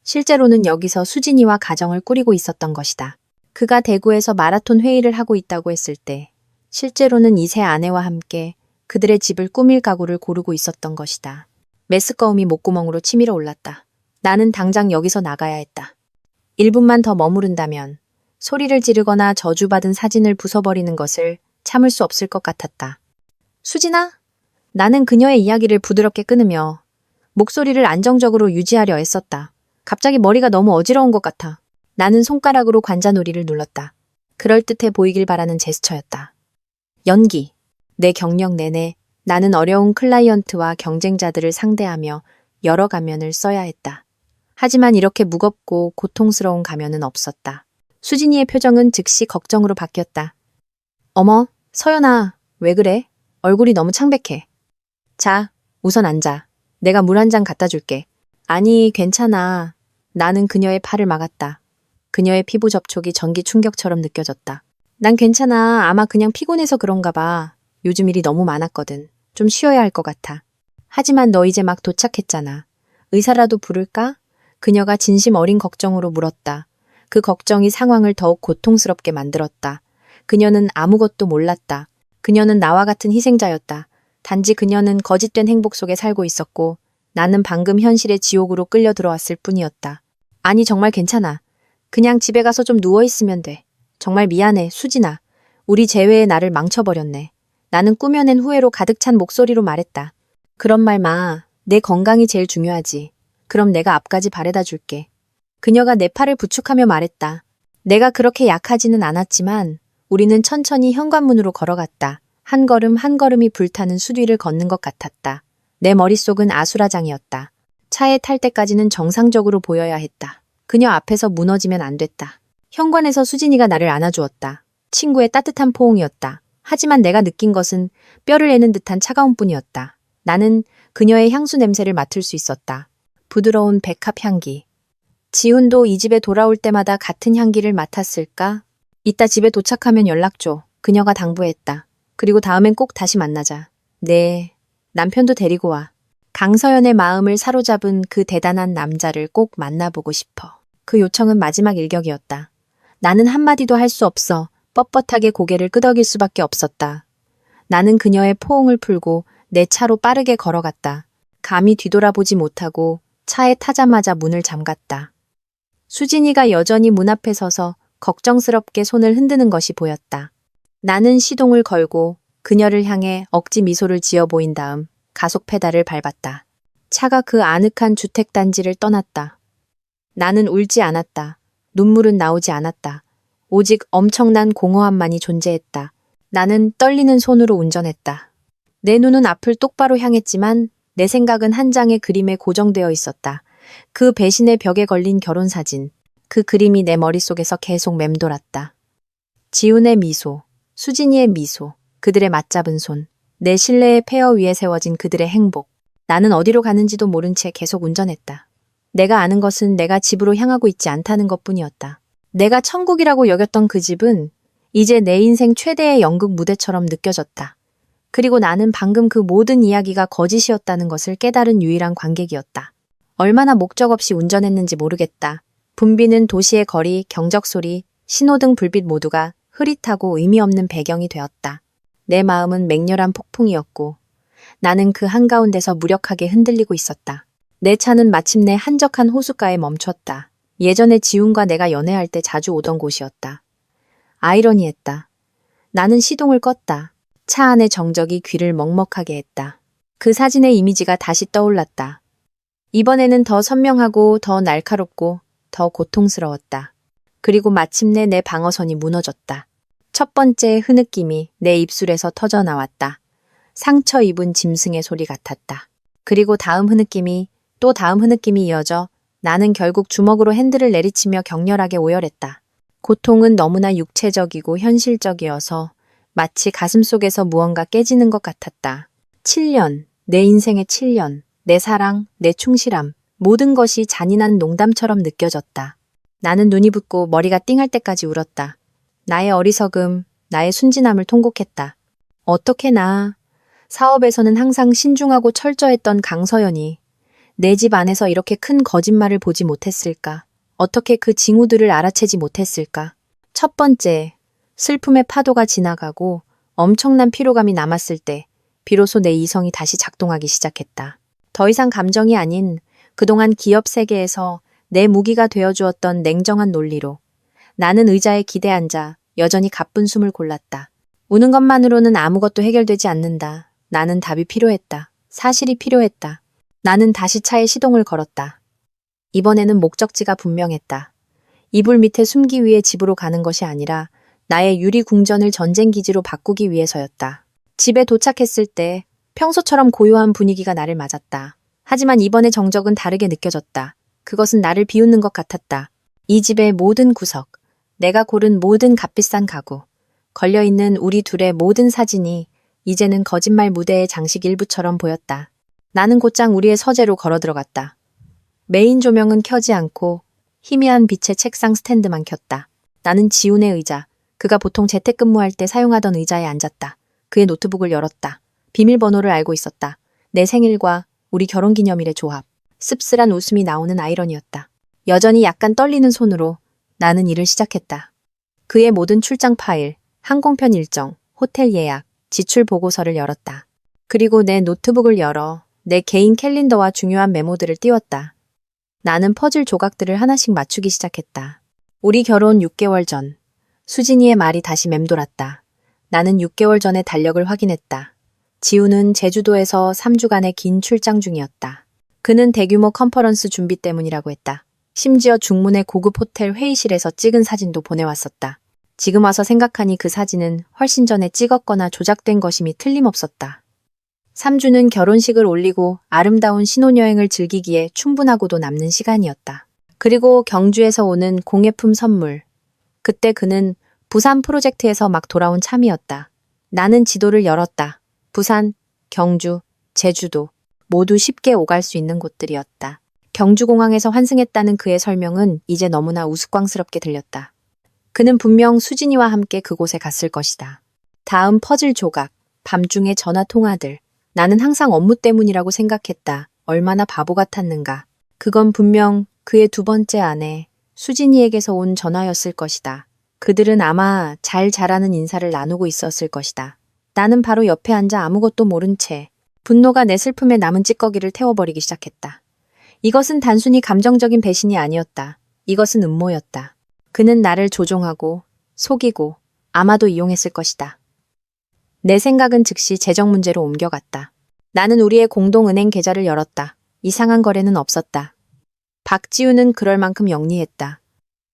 실제로는 여기서 수진이와 가정을 꾸리고 있었던 것이다. 그가 대구에서 마라톤 회의를 하고 있다고 했을 때 실제로는 이세 아내와 함께 그들의 집을 꾸밀 가구를 고르고 있었던 것이다. 메스꺼움이 목구멍으로 치밀어 올랐다. 나는 당장 여기서 나가야 했다. 1분만 더 머무른다면 소리를 지르거나 저주받은 사진을 부숴버리는 것을 참을 수 없을 것 같았다. 수진아? 나는 그녀의 이야기를 부드럽게 끊으며 목소리를 안정적으로 유지하려 애썼다. 갑자기 머리가 너무 어지러운 것 같아. 나는 손가락으로 관자놀이를 눌렀다. 그럴듯해 보이길 바라는 제스처였다. 연기. 내 경력 내내 나는 어려운 클라이언트와 경쟁자들을 상대하며 여러 가면을 써야 했다. 하지만 이렇게 무겁고 고통스러운 가면은 없었다. 수진이의 표정은 즉시 걱정으로 바뀌었다. 어머, 서연아, 왜 그래? 얼굴이 너무 창백해. 자, 우선 앉아. 내가 물 한 잔 갖다 줄게. 아니, 괜찮아. 나는 그녀의 팔을 막았다. 그녀의 피부 접촉이 전기 충격처럼 느껴졌다. 난 괜찮아. 아마 그냥 피곤해서 그런가 봐. 요즘 일이 너무 많았거든. 좀 쉬어야 할 것 같아. 하지만 너 이제 막 도착했잖아. 의사라도 부를까? 그녀가 진심 어린 걱정으로 물었다. 그 걱정이 상황을 더욱 고통스럽게 만들었다. 그녀는 아무것도 몰랐다. 그녀는 나와 같은 희생자였다. 단지 그녀는 거짓된 행복 속에 살고 있었고 나는 방금 현실의 지옥으로 끌려 들어왔을 뿐이었다. 아니 정말 괜찮아. 그냥 집에 가서 좀 누워있으면 돼. 정말 미안해, 수진아. 우리 재회의 나를 망쳐버렸네. 나는 꾸며낸 후회로 가득 찬 목소리로 말했다. 그런 말 마. 내 건강이 제일 중요하지. 그럼 내가 앞까지 바래다 줄게. 그녀가 내 팔을 부축하며 말했다. 내가 그렇게 약하지는 않았지만 우리는 천천히 현관문으로 걸어갔다. 한 걸음 한 걸음이 불타는 수뒤를 걷는 것 같았다. 내 머릿속은 아수라장이었다. 차에 탈 때까지는 정상적으로 보여야 했다. 그녀 앞에서 무너지면 안 됐다. 현관에서 수진이가 나를 안아주었다. 친구의 따뜻한 포옹이었다. 하지만 내가 느낀 것은 뼈를 애는 듯한 차가움 뿐이었다. 나는 그녀의 향수 냄새를 맡을 수 있었다. 부드러운 백합 향기. 지훈도 이 집에 돌아올 때마다 같은 향기를 맡았을까? 이따 집에 도착하면 연락 줘. 그녀가 당부했다. 그리고 다음엔 꼭 다시 만나자. 네, 남편도 데리고 와. 강서연의 마음을 사로잡은 그 대단한 남자를 꼭 만나보고 싶어. 그 요청은 마지막 일격이었다. 나는 한마디도 할 수 없어 뻣뻣하게 고개를 끄덕일 수밖에 없었다. 나는 그녀의 포옹을 풀고 내 차로 빠르게 걸어갔다. 감히 뒤돌아보지 못하고 차에 타자마자 문을 잠갔다. 수진이가 여전히 문 앞에 서서 걱정스럽게 손을 흔드는 것이 보였다. 나는 시동을 걸고 그녀를 향해 억지 미소를 지어 보인 다음 가속 페달을 밟았다. 차가 그 아늑한 주택단지를 떠났다. 나는 울지 않았다. 눈물은 나오지 않았다. 오직 엄청난 공허함만이 존재했다. 나는 떨리는 손으로 운전했다. 내 눈은 앞을 똑바로 향했지만 내 생각은 한 장의 그림에 고정되어 있었다. 그 배신의 벽에 걸린 결혼사진. 그 그림이 내 머릿속에서 계속 맴돌았다. 지훈의 미소, 수진이의 미소, 그들의 맞잡은 손, 내 실내의 폐허 위에 세워진 그들의 행복. 나는 어디로 가는지도 모른 채 계속 운전했다. 내가 아는 것은 내가 집으로 향하고 있지 않다는 것뿐이었다. 내가 천국이라고 여겼던 그 집은 이제 내 인생 최대의 연극 무대처럼 느껴졌다. 그리고 나는 방금 그 모든 이야기가 거짓이었다는 것을 깨달은 유일한 관객이었다. 얼마나 목적 없이 운전했는지 모르겠다. 붐비는 도시의 거리, 경적 소리, 신호등 불빛 모두가 흐릿하고 의미 없는 배경이 되었다. 내 마음은 맹렬한 폭풍이었고 나는 그 한가운데서 무력하게 흔들리고 있었다. 내 차는 마침내 한적한 호숫가에 멈췄다. 예전에 지훈과 내가 연애할 때 자주 오던 곳이었다. 아이러니했다. 나는 시동을 껐다. 차 안의 정적이 귀를 먹먹하게 했다. 그 사진의 이미지가 다시 떠올랐다. 이번에는 더 선명하고 더 날카롭고 더 고통스러웠다. 그리고 마침내 내 방어선이 무너졌다. 첫 번째 흐느낌이 내 입술에서 터져 나왔다. 상처 입은 짐승의 소리 같았다. 그리고 다음 흐느낌이 또 다음 흐느낌이 이어져 나는 결국 주먹으로 핸들을 내리치며 격렬하게 오열했다. 고통은 너무나 육체적이고 현실적이어서 마치 가슴속에서 무언가 깨지는 것 같았다. 7년, 내 인생의 7년, 내 사랑, 내 충실함, 모든 것이 잔인한 농담처럼 느껴졌다. 나는 눈이 붓고 머리가 띵할 때까지 울었다. 나의 어리석음, 나의 순진함을 통곡했다. 어떻게 사업에서는 항상 신중하고 철저했던 강서연이 내 집 안에서 이렇게 큰 거짓말을 보지 못했을까? 어떻게 그 징후들을 알아채지 못했을까? 첫 번째, 슬픔의 파도가 지나가고 엄청난 피로감이 남았을 때 비로소 내 이성이 다시 작동하기 시작했다. 더 이상 감정이 아닌 그동안 기업 세계에서 내 무기가 되어주었던 냉정한 논리로 나는 의자에 기대 앉아 여전히 가쁜 숨을 골랐다. 우는 것만으로는 아무것도 해결되지 않는다. 나는 답이 필요했다. 사실이 필요했다. 나는 다시 차에 시동을 걸었다. 이번에는 목적지가 분명했다. 이불 밑에 숨기 위해 집으로 가는 것이 아니라 나의 유리 궁전을 전쟁 기지로 바꾸기 위해서였다. 집에 도착했을 때 평소처럼 고요한 분위기가 나를 맞았다. 하지만 이번의 정적은 다르게 느껴졌다. 그것은 나를 비웃는 것 같았다. 이 집의 모든 구석, 내가 고른 모든 값비싼 가구, 걸려있는 우리 둘의 모든 사진이 이제는 거짓말 무대의 장식 일부처럼 보였다. 나는 곧장 우리의 서재로 걸어 들어갔다. 메인 조명은 켜지 않고 희미한 빛의 책상 스탠드만 켰다. 나는 지훈의 의자, 그가 보통 재택근무할 때 사용하던 의자에 앉았다. 그의 노트북을 열었다. 비밀번호를 알고 있었다. 내 생일과 우리 결혼기념일의 조합. 씁쓸한 웃음이 나오는 아이러니였다. 여전히 약간 떨리는 손으로 나는 일을 시작했다. 그의 모든 출장 파일, 항공편 일정, 호텔 예약, 지출 보고서를 열었다. 그리고 내 노트북을 열어 내 개인 캘린더와 중요한 메모들을 띄웠다. 나는 퍼즐 조각들을 하나씩 맞추기 시작했다. 우리 결혼 6개월 전, 수진이의 말이 다시 맴돌았다. 나는 6개월 전에 달력을 확인했다. 지우는 제주도에서 3주간의 긴 출장 중이었다. 그는 대규모 컨퍼런스 준비 때문이라고 했다. 심지어 중문의 고급 호텔 회의실에서 찍은 사진도 보내왔었다. 지금 와서 생각하니 그 사진은 훨씬 전에 찍었거나 조작된 것임이 틀림없었다. 3주는 결혼식을 올리고 아름다운 신혼여행을 즐기기에 충분하고도 남는 시간이었다. 그리고 경주에서 오는 공예품 선물. 그때 그는 부산 프로젝트에서 막 돌아온 참이었다. 나는 지도를 열었다. 부산, 경주, 제주도 모두 쉽게 오갈 수 있는 곳들이었다. 경주공항에서 환승했다는 그의 설명은 이제 너무나 우스꽝스럽게 들렸다. 그는 분명 수진이와 함께 그곳에 갔을 것이다. 다음 퍼즐 조각, 밤중의 전화 통화들. 나는 항상 업무 때문이라고 생각했다. 얼마나 바보 같았는가. 그건 분명 그의 두 번째 아내, 수진이에게서 온 전화였을 것이다. 그들은 아마 잘 자라는 인사를 나누고 있었을 것이다. 나는 바로 옆에 앉아 아무것도 모른 채 분노가 내 슬픔에 남은 찌꺼기를 태워버리기 시작했다. 이것은 단순히 감정적인 배신이 아니었다. 이것은 음모였다. 그는 나를 조종하고 속이고 아마도 이용했을 것이다. 내 생각은 즉시 재정 문제로 옮겨갔다. 나는 우리의 공동은행 계좌를 열었다. 이상한 거래는 없었다. 박지우는 그럴 만큼 영리했다.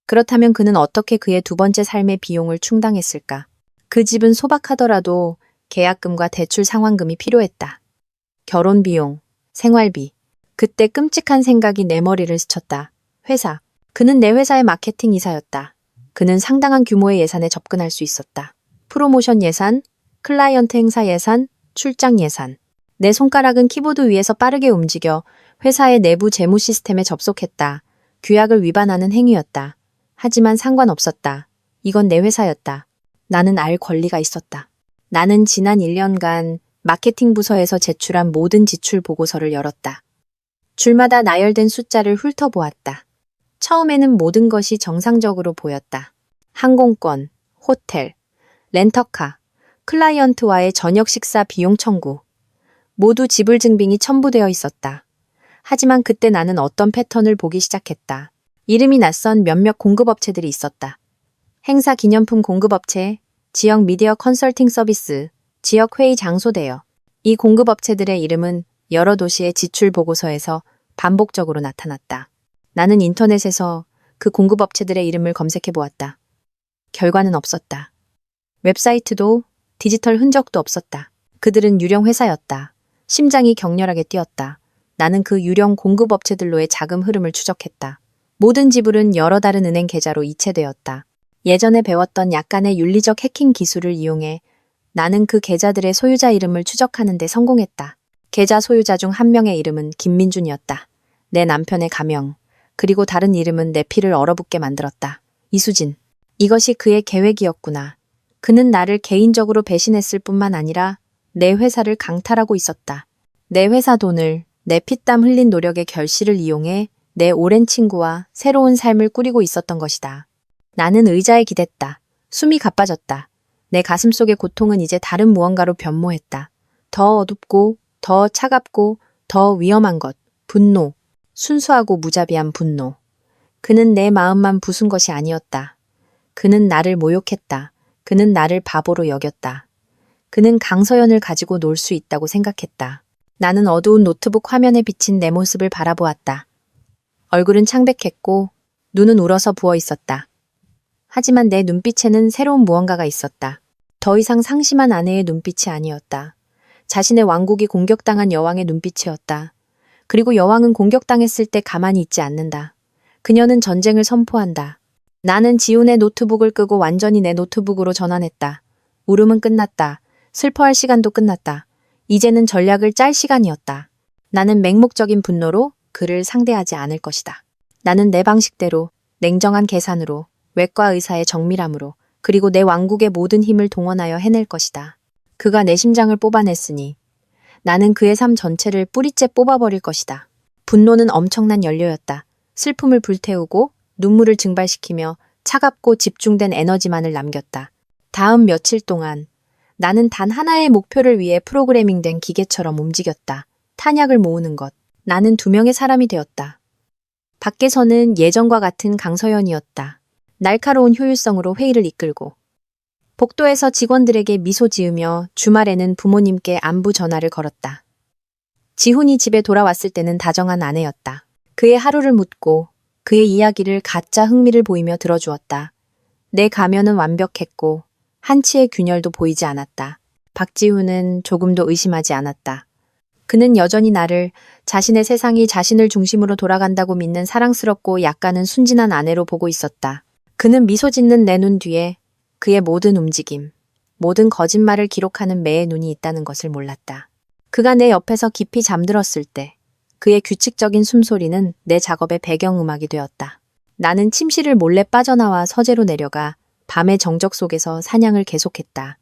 그렇다면 그는 어떻게 그의 두 번째 삶의 비용을 충당했을까? 그 집은 소박하더라도 계약금과 대출 상환금이 필요했다. 결혼 비용, 생활비. 그때 끔찍한 생각이 내 머리를 스쳤다. 회사. 그는 내 회사의 마케팅 이사였다. 그는 상당한 규모의 예산에 접근할 수 있었다. 프로모션 예산, 클라이언트 행사 예산, 출장 예산. 내 손가락은 키보드 위에서 빠르게 움직여 회사의 내부 재무 시스템에 접속했다. 규약을 위반하는 행위였다. 하지만 상관없었다. 이건 내 회사였다. 나는 알 권리가 있었다. 나는 지난 1년간 마케팅 부서에서 제출한 모든 지출 보고서를 열었다. 줄마다 나열된 숫자를 훑어보았다. 처음에는 모든 것이 정상적으로 보였다. 항공권, 호텔, 렌터카, 클라이언트와의 저녁 식사 비용 청구. 모두 지불 증빙이 첨부되어 있었다. 하지만 그때 나는 어떤 패턴을 보기 시작했다. 이름이 낯선 몇몇 공급업체들이 있었다. 행사 기념품 공급업체, 지역 미디어 컨설팅 서비스, 지역 회의 장소 대여. 이 공급업체들의 이름은 여러 도시의 지출 보고서에서 반복적으로 나타났다. 나는 인터넷에서 그 공급업체들의 이름을 검색해 보았다. 결과는 없었다. 웹사이트도 디지털 흔적도 없었다. 그들은 유령 회사였다. 심장이 격렬하게 뛰었다. 나는 그 유령 공급업체들로의 자금 흐름을 추적했다. 모든 지불은 여러 다른 은행 계좌로 이체되었다. 예전에 배웠던 약간의 윤리적 해킹 기술을 이용해 나는 그 계좌들의 소유자 이름을 추적하는 데 성공했다. 계좌 소유자 중 한 명의 이름은 김민준이었다. 내 남편의 가명, 그리고 다른 이름은 내 피를 얼어붙게 만들었다. 이수진. 이것이 그의 계획이었구나. 그는 나를 개인적으로 배신했을 뿐만 아니라 내 회사를 강탈하고 있었다. 내 회사 돈을 내 피땀 흘린 노력의 결실을 이용해 내 오랜 친구와 새로운 삶을 꾸리고 있었던 것이다. 나는 의자에 기댔다. 숨이 가빠졌다. 내 가슴속의 고통은 이제 다른 무언가로 변모했다. 더 어둡고, 더 차갑고, 더 위험한 것. 분노. 순수하고 무자비한 분노. 그는 내 마음만 부순 것이 아니었다. 그는 나를 모욕했다. 그는 나를 바보로 여겼다. 그는 강서연을 가지고 놀 수 있다고 생각했다. 나는 어두운 노트북 화면에 비친 내 모습을 바라보았다. 얼굴은 창백했고 눈은 울어서 부어 있었다. 하지만 내 눈빛에는 새로운 무언가가 있었다. 더 이상 상심한 아내의 눈빛이 아니었다. 자신의 왕국이 공격당한 여왕의 눈빛이었다. 그리고 여왕은 공격당했을 때 가만히 있지 않는다. 그녀는 전쟁을 선포한다. 나는 지훈의 노트북을 끄고 완전히 내 노트북으로 전환했다. 울음은 끝났다. 슬퍼할 시간도 끝났다. 이제는 전략을 짤 시간이었다. 나는 맹목적인 분노로 그를 상대하지 않을 것이다. 나는 내 방식대로, 냉정한 계산으로, 외과 의사의 정밀함으로, 그리고 내 왕국의 모든 힘을 동원하여 해낼 것이다. 그가 내 심장을 뽑아냈으니 나는 그의 삶 전체를 뿌리째 뽑아버릴 것이다. 분노는 엄청난 연료였다. 슬픔을 불태우고 눈물을 증발시키며 차갑고 집중된 에너지만을 남겼다. 다음 며칠 동안 나는 단 하나의 목표를 위해 프로그래밍된 기계처럼 움직였다. 탄약을 모으는 것. 나는 2명의 사람이 되었다. 밖에서는 예전과 같은 강서연이었다. 날카로운 효율성으로 회의를 이끌고 복도에서 직원들에게 미소 지으며 주말에는 부모님께 안부 전화를 걸었다. 지훈이 집에 돌아왔을 때는 다정한 아내였다. 그의 하루를 묻고 그의 이야기를 가짜 흥미를 보이며 들어주었다. 내 가면은 완벽했고 한치의 균열도 보이지 않았다. 박지훈은 조금도 의심하지 않았다. 그는 여전히 나를 자신의 세상이 자신을 중심으로 돌아간다고 믿는 사랑스럽고 약간은 순진한 아내로 보고 있었다. 그는 미소 짓는 내 눈 뒤에 그의 모든 움직임, 모든 거짓말을 기록하는 매의 눈이 있다는 것을 몰랐다. 그가 내 옆에서 깊이 잠들었을 때 그의 규칙적인 숨소리는 내 작업의 배경음악이 되었다. 나는 침실을 몰래 빠져나와 서재로 내려가 밤의 정적 속에서 사냥을 계속했다.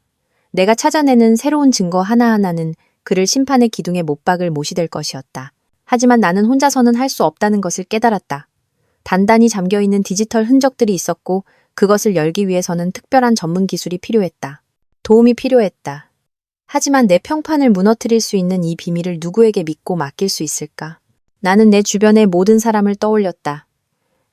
내가 찾아내는 새로운 증거 하나하나는 그를 심판의 기둥에 못 박을 못이 될 것이었다. 하지만 나는 혼자서는 할 수 없다는 것을 깨달았다. 단단히 잠겨있는 디지털 흔적들이 있었고 그것을 열기 위해서는 특별한 전문 기술이 필요했다. 도움이 필요했다. 하지만 내 평판을 무너뜨릴 수 있는 이 비밀을 누구에게 믿고 맡길 수 있을까? 나는 내 주변의 모든 사람을 떠올렸다.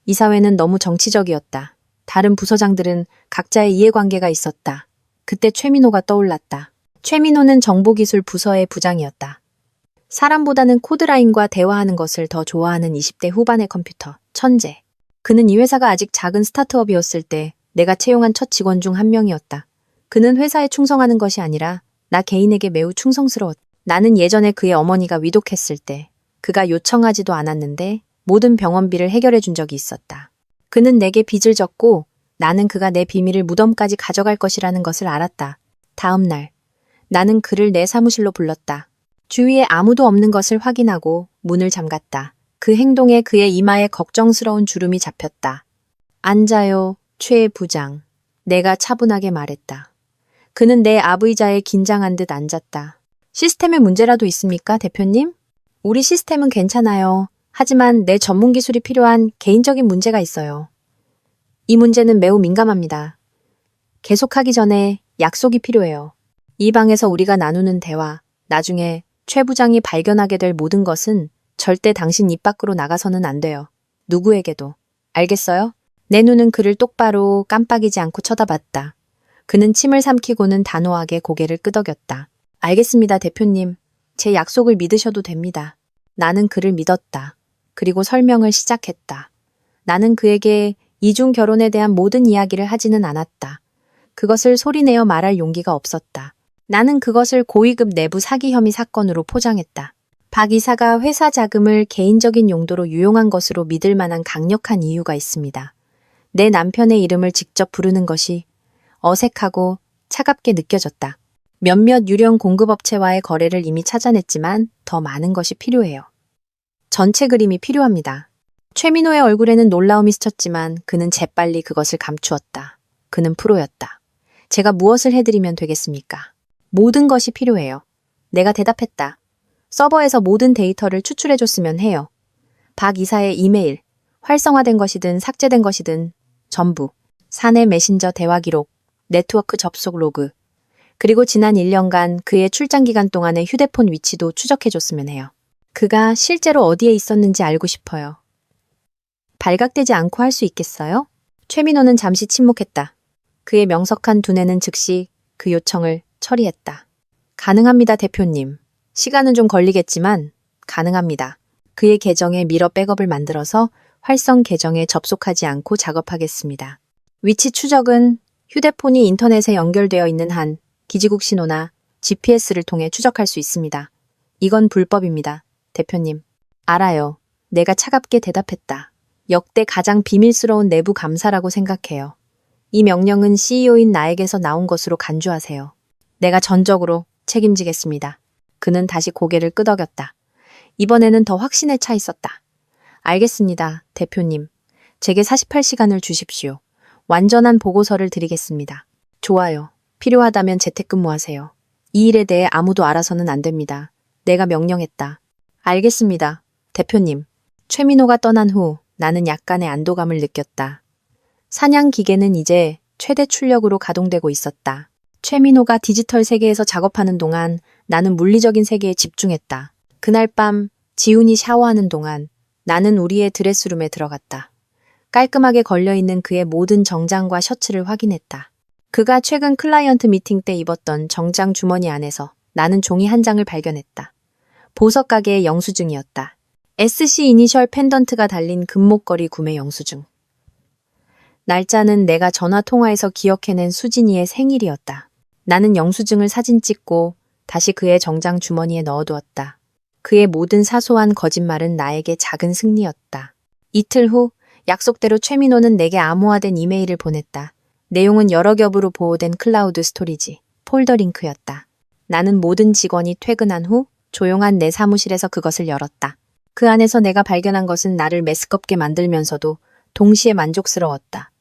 이사회는 너무 정치적이었다. 다른 부서장들은 각자의 이해관계가 있었다. 그때 최민호가 떠올랐다. 최민호는 정보기술 부서의 부장이었다. 사람보다는 코드라인과 대화하는 것을 더 좋아하는 20대 후반의 컴퓨터, 천재. 그는 이 회사가 아직 작은 스타트업이었을 때 내가 채용한 첫 직원 중 한 명이었다. 그는 회사에 충성하는 것이 아니라 나 개인에게 매우 충성스러웠다. 나는 예전에 그의 어머니가 위독했을 때 그가 요청하지도 않았는데 모든 병원비를 해결해 준 적이 있었다. 그는 내게 빚을 졌고 나는 그가 내 비밀을 무덤까지 가져갈 것이라는 것을 알았다. 다음 날, 나는 그를 내 사무실로 불렀다. 주위에 아무도 없는 것을 확인하고 문을 잠갔다. 그 행동에 그의 이마에 걱정스러운 주름이 잡혔다. 앉아요, 최 부장. 내가 차분하게 말했다. 그는 내 앞의자에 긴장한 듯 앉았다. 시스템에 문제라도 있습니까, 대표님? 우리 시스템은 괜찮아요. 하지만 내 전문 기술이 필요한 개인적인 문제가 있어요. 이 문제는 매우 민감합니다. 계속하기 전에 약속이 필요해요. 이 방에서 우리가 나누는 대화, 나중에 최 부장이 발견하게 될 모든 것은 절대 당신 입 밖으로 나가서는 안 돼요. 누구에게도. 알겠어요? 내 눈은 그를 똑바로 깜빡이지 않고 쳐다봤다. 그는 침을 삼키고는 단호하게 고개를 끄덕였다. 알겠습니다, 대표님. 제 약속을 믿으셔도 됩니다. 나는 그를 믿었다. 그리고 설명을 시작했다. 나는 그에게 이중 결혼에 대한 모든 이야기를 하지는 않았다. 그것을 소리내어 말할 용기가 없었다. 나는 그것을 고위급 내부 사기 혐의 사건으로 포장했다. 박 이사가 회사 자금을 개인적인 용도로 유용한 것으로 믿을 만한 강력한 이유가 있습니다. 내 남편의 이름을 직접 부르는 것이 어색하고 차갑게 느껴졌다. 몇몇 유령 공급업체와의 거래를 이미 찾아냈지만 더 많은 것이 필요해요. 전체 그림이 필요합니다. 최민호의 얼굴에는 놀라움이 스쳤지만 그는 재빨리 그것을 감추었다. 그는 프로였다. 제가 무엇을 해드리면 되겠습니까? 모든 것이 필요해요. 내가 대답했다. 서버에서 모든 데이터를 추출해줬으면 해요. 박 이사의 이메일, 활성화된 것이든 삭제된 것이든 전부, 사내 메신저 대화 기록, 네트워크 접속 로그, 그리고 지난 1년간 그의 출장 기간 동안의 휴대폰 위치도 추적해줬으면 해요. 그가 실제로 어디에 있었는지 알고 싶어요. 발각되지 않고 할 수 있겠어요? 최민호는 잠시 침묵했다. 그의 명석한 두뇌는 즉시 그 요청을 처리했다. 가능합니다, 대표님. 시간은 좀 걸리겠지만 가능합니다. 그의 계정에 미러 백업을 만들어서 활성 계정에 접속하지 않고 작업하겠습니다. 위치 추적은 휴대폰이 인터넷에 연결되어 있는 한 기지국 신호나 GPS를 통해 추적할 수 있습니다. 이건 불법입니다, 대표님. 알아요. 내가 차갑게 대답했다. 역대 가장 비밀스러운 내부 감사라고 생각해요. 이 명령은 CEO인 나에게서 나온 것으로 간주하세요. 내가 전적으로 책임지겠습니다. 그는 다시 고개를 끄덕였다. 이번에는 더 확신에 차 있었다. 알겠습니다, 대표님. 제게 48시간을 주십시오. 완전한 보고서를 드리겠습니다. 좋아요. 필요하다면 재택근무하세요. 이 일에 대해 아무도 알아서는 안 됩니다. 내가 명령했다. 알겠습니다, 대표님. 최민호가 떠난 후 나는 약간의 안도감을 느꼈다. 사냥 기계는 이제 최대 출력으로 가동되고 있었다. 최민호가 디지털 세계에서 작업하는 동안 나는 물리적인 세계에 집중했다. 그날 밤 지훈이 샤워하는 동안 나는 우리의 드레스룸에 들어갔다. 깔끔하게 걸려있는 그의 모든 정장과 셔츠를 확인했다. 그가 최근 클라이언트 미팅 때 입었던 정장 주머니 안에서 나는 종이 한 장을 발견했다. 보석 가게의 영수증이었다. SC 이니셜 펜던트가 달린 금목걸이 구매 영수증. 날짜는 내가 전화 통화에서 기억해낸 수진이의 생일이었다. 나는 영수증을 사진 찍고 다시 그의 정장 주머니에 넣어두었다. 그의 모든 사소한 거짓말은 나에게 작은 승리였다. 이틀 후 약속대로 최민호는 내게 암호화된 이메일을 보냈다. 내용은 여러 겹으로 보호된 클라우드 스토리지, 폴더 링크였다. 나는 모든 직원이 퇴근한 후 조용한 내 사무실에서 그것을 열었다. 그 안에서 내가 발견한 것은 나를 메스껍게 만들면서도 동시에 만족스러웠다.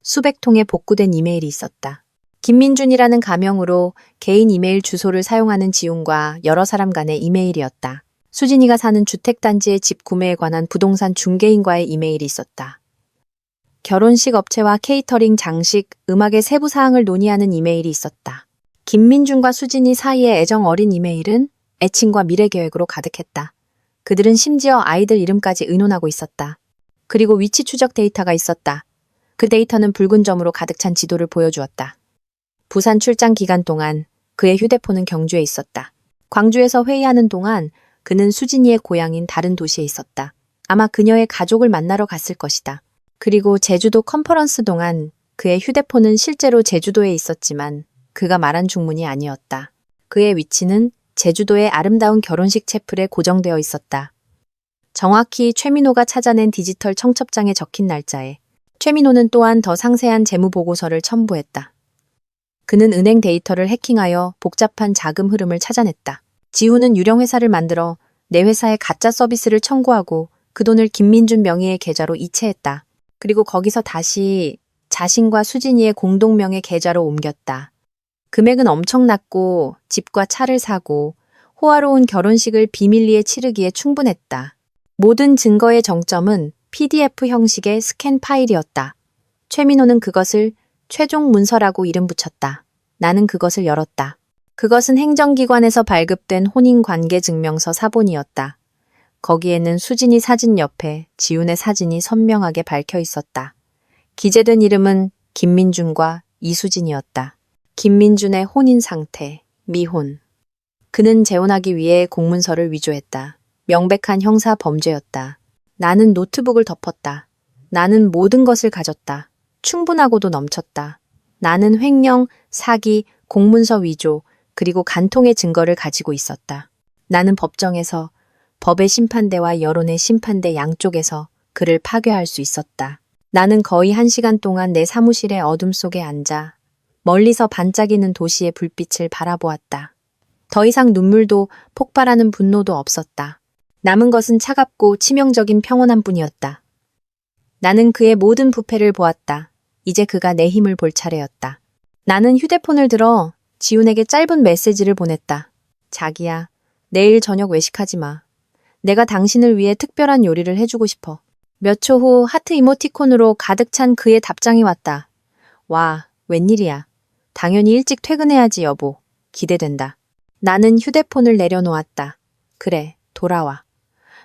수백 통의 복구된 이메일이 있었다. 김민준이라는 가명으로 개인 이메일 주소를 사용하는 지훈과 여러 사람 간의 이메일이었다. 수진이가 사는 주택단지의 집 구매에 관한 부동산 중개인과의 이메일이 있었다. 결혼식 업체와 케이터링, 장식, 음악의 세부 사항을 논의하는 이메일이 있었다. 김민준과 수진이 사이의 애정 어린 이메일은 애칭과 미래 계획으로 가득했다. 그들은 심지어 아이들 이름까지 의논하고 있었다. 그리고 위치 추적 데이터가 있었다. 그 데이터는 붉은 점으로 가득 찬 지도를 보여주었다. 부산 출장 기간 동안 그의 휴대폰은 경주에 있었다. 광주에서 회의하는 동안 그는 수진이의 고향인 다른 도시에 있었다. 아마 그녀의 가족을 만나러 갔을 것이다. 그리고 제주도 컨퍼런스 동안 그의 휴대폰은 실제로 제주도에 있었지만 그가 말한 중문이 아니었다. 그의 위치는 제주도의 아름다운 결혼식 채플에 고정되어 있었다. 정확히 최민호가 찾아낸 디지털 청첩장에 적힌 날짜에 최민호는 또한 더 상세한 재무 보고서를 첨부했다. 그는 은행 데이터를 해킹하여 복잡한 자금 흐름을 찾아냈다. 지훈은 유령 회사를 만들어 내 회사에 가짜 서비스를 청구하고 그 돈을 김민준 명의의 계좌로 이체했다. 그리고 거기서 다시 자신과 수진이의 공동명의 계좌로 옮겼다. 금액은 엄청났고 집과 차를 사고 호화로운 결혼식을 비밀리에 치르기에 충분했다. 모든 증거의 정점은 PDF 형식의 스캔 파일이었다. 최민호는 그것을 최종 문서라고 이름 붙였다. 나는 그것을 열었다. 그것은 행정기관에서 발급된 혼인관계증명서 사본이었다. 거기에는 수진이 사진 옆에 지훈의 사진이 선명하게 밝혀 있었다. 기재된 이름은 김민준과 이수진이었다. 김민준의 혼인 상태, 미혼. 그는 재혼하기 위해 공문서를 위조했다. 명백한 형사 범죄였다. 나는 노트북을 덮었다. 나는 모든 것을 가졌다. 충분하고도 넘쳤다. 나는 횡령, 사기, 공문서 위조, 그리고 간통의 증거를 가지고 있었다. 나는 법정에서 법의 심판대와 여론의 심판대 양쪽에서 그를 파괴할 수 있었다. 나는 거의 1시간 동안 내 사무실의 어둠 속에 앉아 멀리서 반짝이는 도시의 불빛을 바라보았다. 더 이상 눈물도 폭발하는 분노도 없었다. 남은 것은 차갑고 치명적인 평온함 뿐이었다. 나는 그의 모든 부패를 보았다. 이제 그가 내 힘을 볼 차례였다. 나는 휴대폰을 들어 지훈에게 짧은 메시지를 보냈다. 자기야, 내일 저녁 외식하지 마. 내가 당신을 위해 특별한 요리를 해주고 싶어. 몇 초 후 하트 이모티콘으로 가득 찬 그의 답장이 왔다. 와, 웬일이야. 당연히 일찍 퇴근해야지 여보. 기대된다. 나는 휴대폰을 내려놓았다. 그래, 돌아와.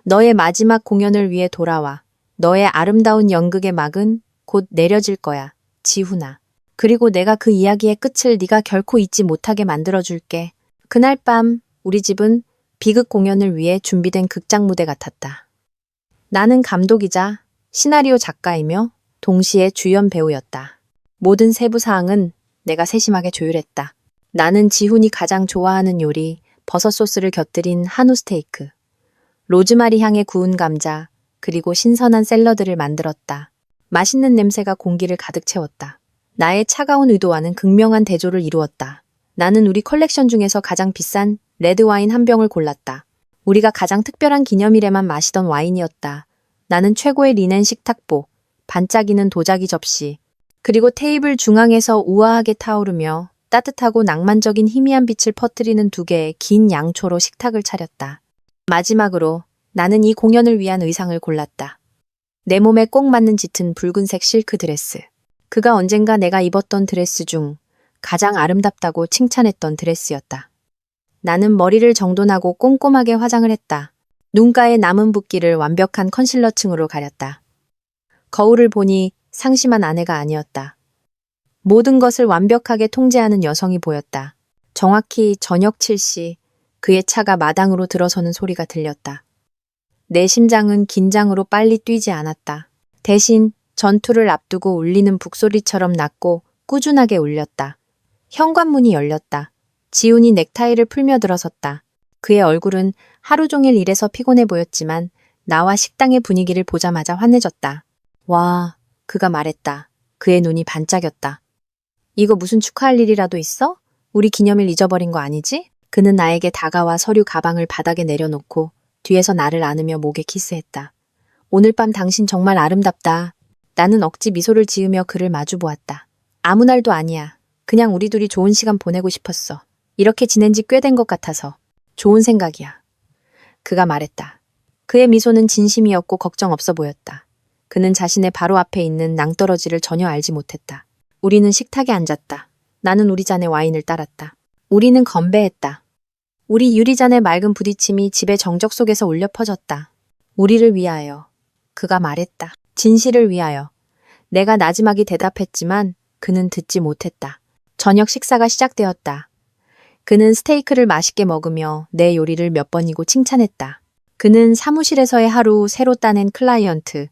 너의 마지막 공연을 위해 돌아와. 너의 아름다운 연극의 막은 곧 내려질 거야. 지훈아. 그리고 내가 그 이야기의 끝을 네가 결코 잊지 못하게 만들어줄게. 그날 밤 우리 집은 비극 공연을 위해 준비된 극장 무대 같았다. 나는 감독이자 시나리오 작가이며 동시에 주연 배우였다. 모든 세부 사항은 내가 세심하게 조율했다. 나는 지훈이 가장 좋아하는 요리, 버섯 소스를 곁들인 한우 스테이크, 로즈마리 향의 구운 감자, 그리고 신선한 샐러드를 만들었다. 맛있는 냄새가 공기를 가득 채웠다. 나의 차가운 의도와는 극명한 대조를 이루었다. 나는 우리 컬렉션 중에서 가장 비싼 레드와인 한 병을 골랐다. 우리가 가장 특별한 기념일에만 마시던 와인이었다. 나는 최고의 리넨 식탁보, 반짝이는 도자기 접시, 그리고 테이블 중앙에서 우아하게 타오르며 따뜻하고 낭만적인 희미한 빛을 퍼뜨리는 2개의 긴 양초로 식탁을 차렸다. 마지막으로 나는 이 공연을 위한 의상을 골랐다. 내 몸에 꼭 맞는 짙은 붉은색 실크 드레스. 그가 언젠가 내가 입었던 드레스 중 가장 아름답다고 칭찬했던 드레스였다. 나는 머리를 정돈하고 꼼꼼하게 화장을 했다. 눈가의 남은 붓기를 완벽한 컨실러층으로 가렸다. 거울을 보니 상심한 아내가 아니었다. 모든 것을 완벽하게 통제하는 여성이 보였다. 정확히 저녁 7시 그의 차가 마당으로 들어서는 소리가 들렸다. 내 심장은 긴장으로 빨리 뛰지 않았다. 대신 전투를 앞두고 울리는 북소리처럼 낮고 꾸준하게 울렸다. 현관문이 열렸다. 지훈이 넥타이를 풀며 들어섰다. 그의 얼굴은 하루 종일 일해서 피곤해 보였지만 나와 식당의 분위기를 보자마자 환해졌다. 와, 그가 말했다. 그의 눈이 반짝였다. 이거 무슨 축하할 일이라도 있어? 우리 기념일 잊어버린 거 아니지? 그는 나에게 다가와 서류 가방을 바닥에 내려놓고 뒤에서 나를 안으며 목에 키스했다. 오늘 밤 당신 정말 아름답다. 나는 억지 미소를 지으며 그를 마주 보았다. 아무 날도 아니야. 그냥 우리 둘이 좋은 시간 보내고 싶었어. 이렇게 지낸 지 꽤 된 것 같아서. 좋은 생각이야. 그가 말했다. 그의 미소는 진심이었고 걱정 없어 보였다. 그는 자신의 바로 앞에 있는 낭떠러지를 전혀 알지 못했다. 우리는 식탁에 앉았다. 나는 우리 잔에 와인을 따랐다. 우리는 건배했다. 우리 유리잔의 맑은 부딪힘이 집의 정적 속에서 울려 퍼졌다. 우리를 위하여. 그가 말했다. 진실을 위하여. 내가 나지막이 대답했지만 그는 듣지 못했다. 저녁 식사가 시작되었다. 그는 스테이크를 맛있게 먹으며 내 요리를 몇 번이고 칭찬했다. 그는 사무실에서의 하루 새로 따낸 클라이언트,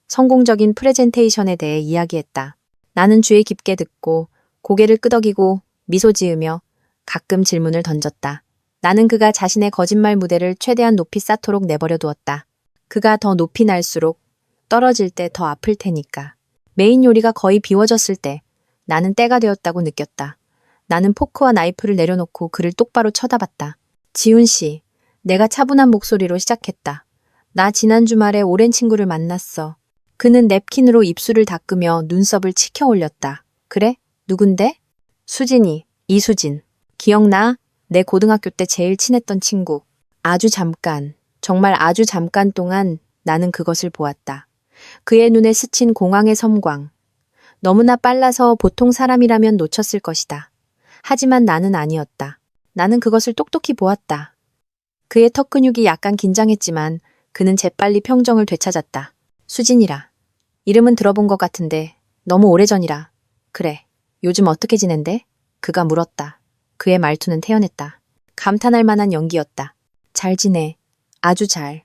성공적인 프레젠테이션에 대해 이야기했다. 나는 귀에 깊게 듣고 고개를 끄덕이고 미소 지으며 가끔 질문을 던졌다. 나는 그가 자신의 거짓말 무대를 최대한 높이 쌓도록 내버려 두었다. 그가 더 높이 날수록 떨어질 때 더 아플 테니까. 메인 요리가 거의 비워졌을 때 나는 때가 되었다고 느꼈다. 나는 포크와 나이프를 내려놓고 그를 똑바로 쳐다봤다. 지훈 씨, 내가 차분한 목소리로 시작했다. 나 지난 주말에 오랜 친구를 만났어. 그는 냅킨으로 입술을 닦으며 눈썹을 치켜 올렸다. 그래? 누군데? 수진이, 이수진. 기억나? 내 고등학교 때 제일 친했던 친구. 아주 잠깐, 정말 아주 잠깐 동안 나는 그것을 보았다. 그의 눈에 스친 공황의 섬광. 너무나 빨라서 보통 사람이라면 놓쳤을 것이다. 하지만 나는 아니었다. 나는 그것을 똑똑히 보았다. 그의 턱 근육이 약간 긴장했지만 그는 재빨리 평정을 되찾았다. 수진이라. 이름은 들어본 것 같은데 너무 오래전이라. 그래. 요즘 어떻게 지낸대? 그가 물었다. 그의 말투는 태연했다. 감탄할 만한 연기였다. 잘 지내. 아주 잘.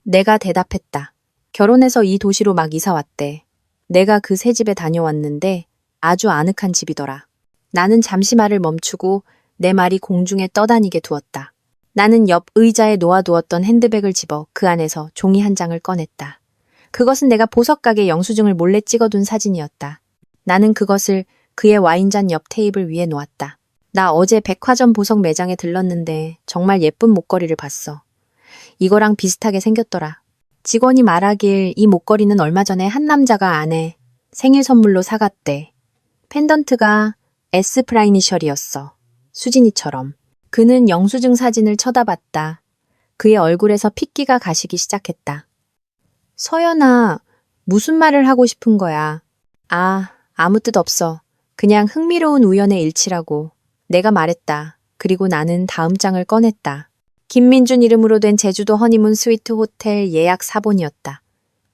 내가 대답했다. 결혼해서 이 도시로 막 이사 왔대. 내가 그 새 집에 다녀왔는데 아주 아늑한 집이더라. 나는 잠시 말을 멈추고 내 말이 공중에 떠다니게 두었다. 나는 옆 의자에 놓아두었던 핸드백을 집어 그 안에서 종이 한 장을 꺼냈다. 그것은 내가 보석가게 영수증을 몰래 찍어둔 사진이었다. 나는 그것을 그의 와인잔 옆 테이블 위에 놓았다. 나 어제 백화점 보석 매장에 들렀는데 정말 예쁜 목걸이를 봤어. 이거랑 비슷하게 생겼더라. 직원이 말하길 이 목걸이는 얼마 전에 한 남자가 아내 생일 선물로 사갔대. 펜던트가 S 프라이니셜이었어. 수진이처럼. 그는 영수증 사진을 쳐다봤다. 그의 얼굴에서 핏기가 가시기 시작했다. 서연아, 무슨 말을 하고 싶은 거야? 아무 뜻 없어. 그냥 흥미로운 우연의 일치라고. 내가 말했다. 그리고 나는 다음 장을 꺼냈다. 김민준 이름으로 된 제주도 허니문 스위트 호텔 예약 사본이었다.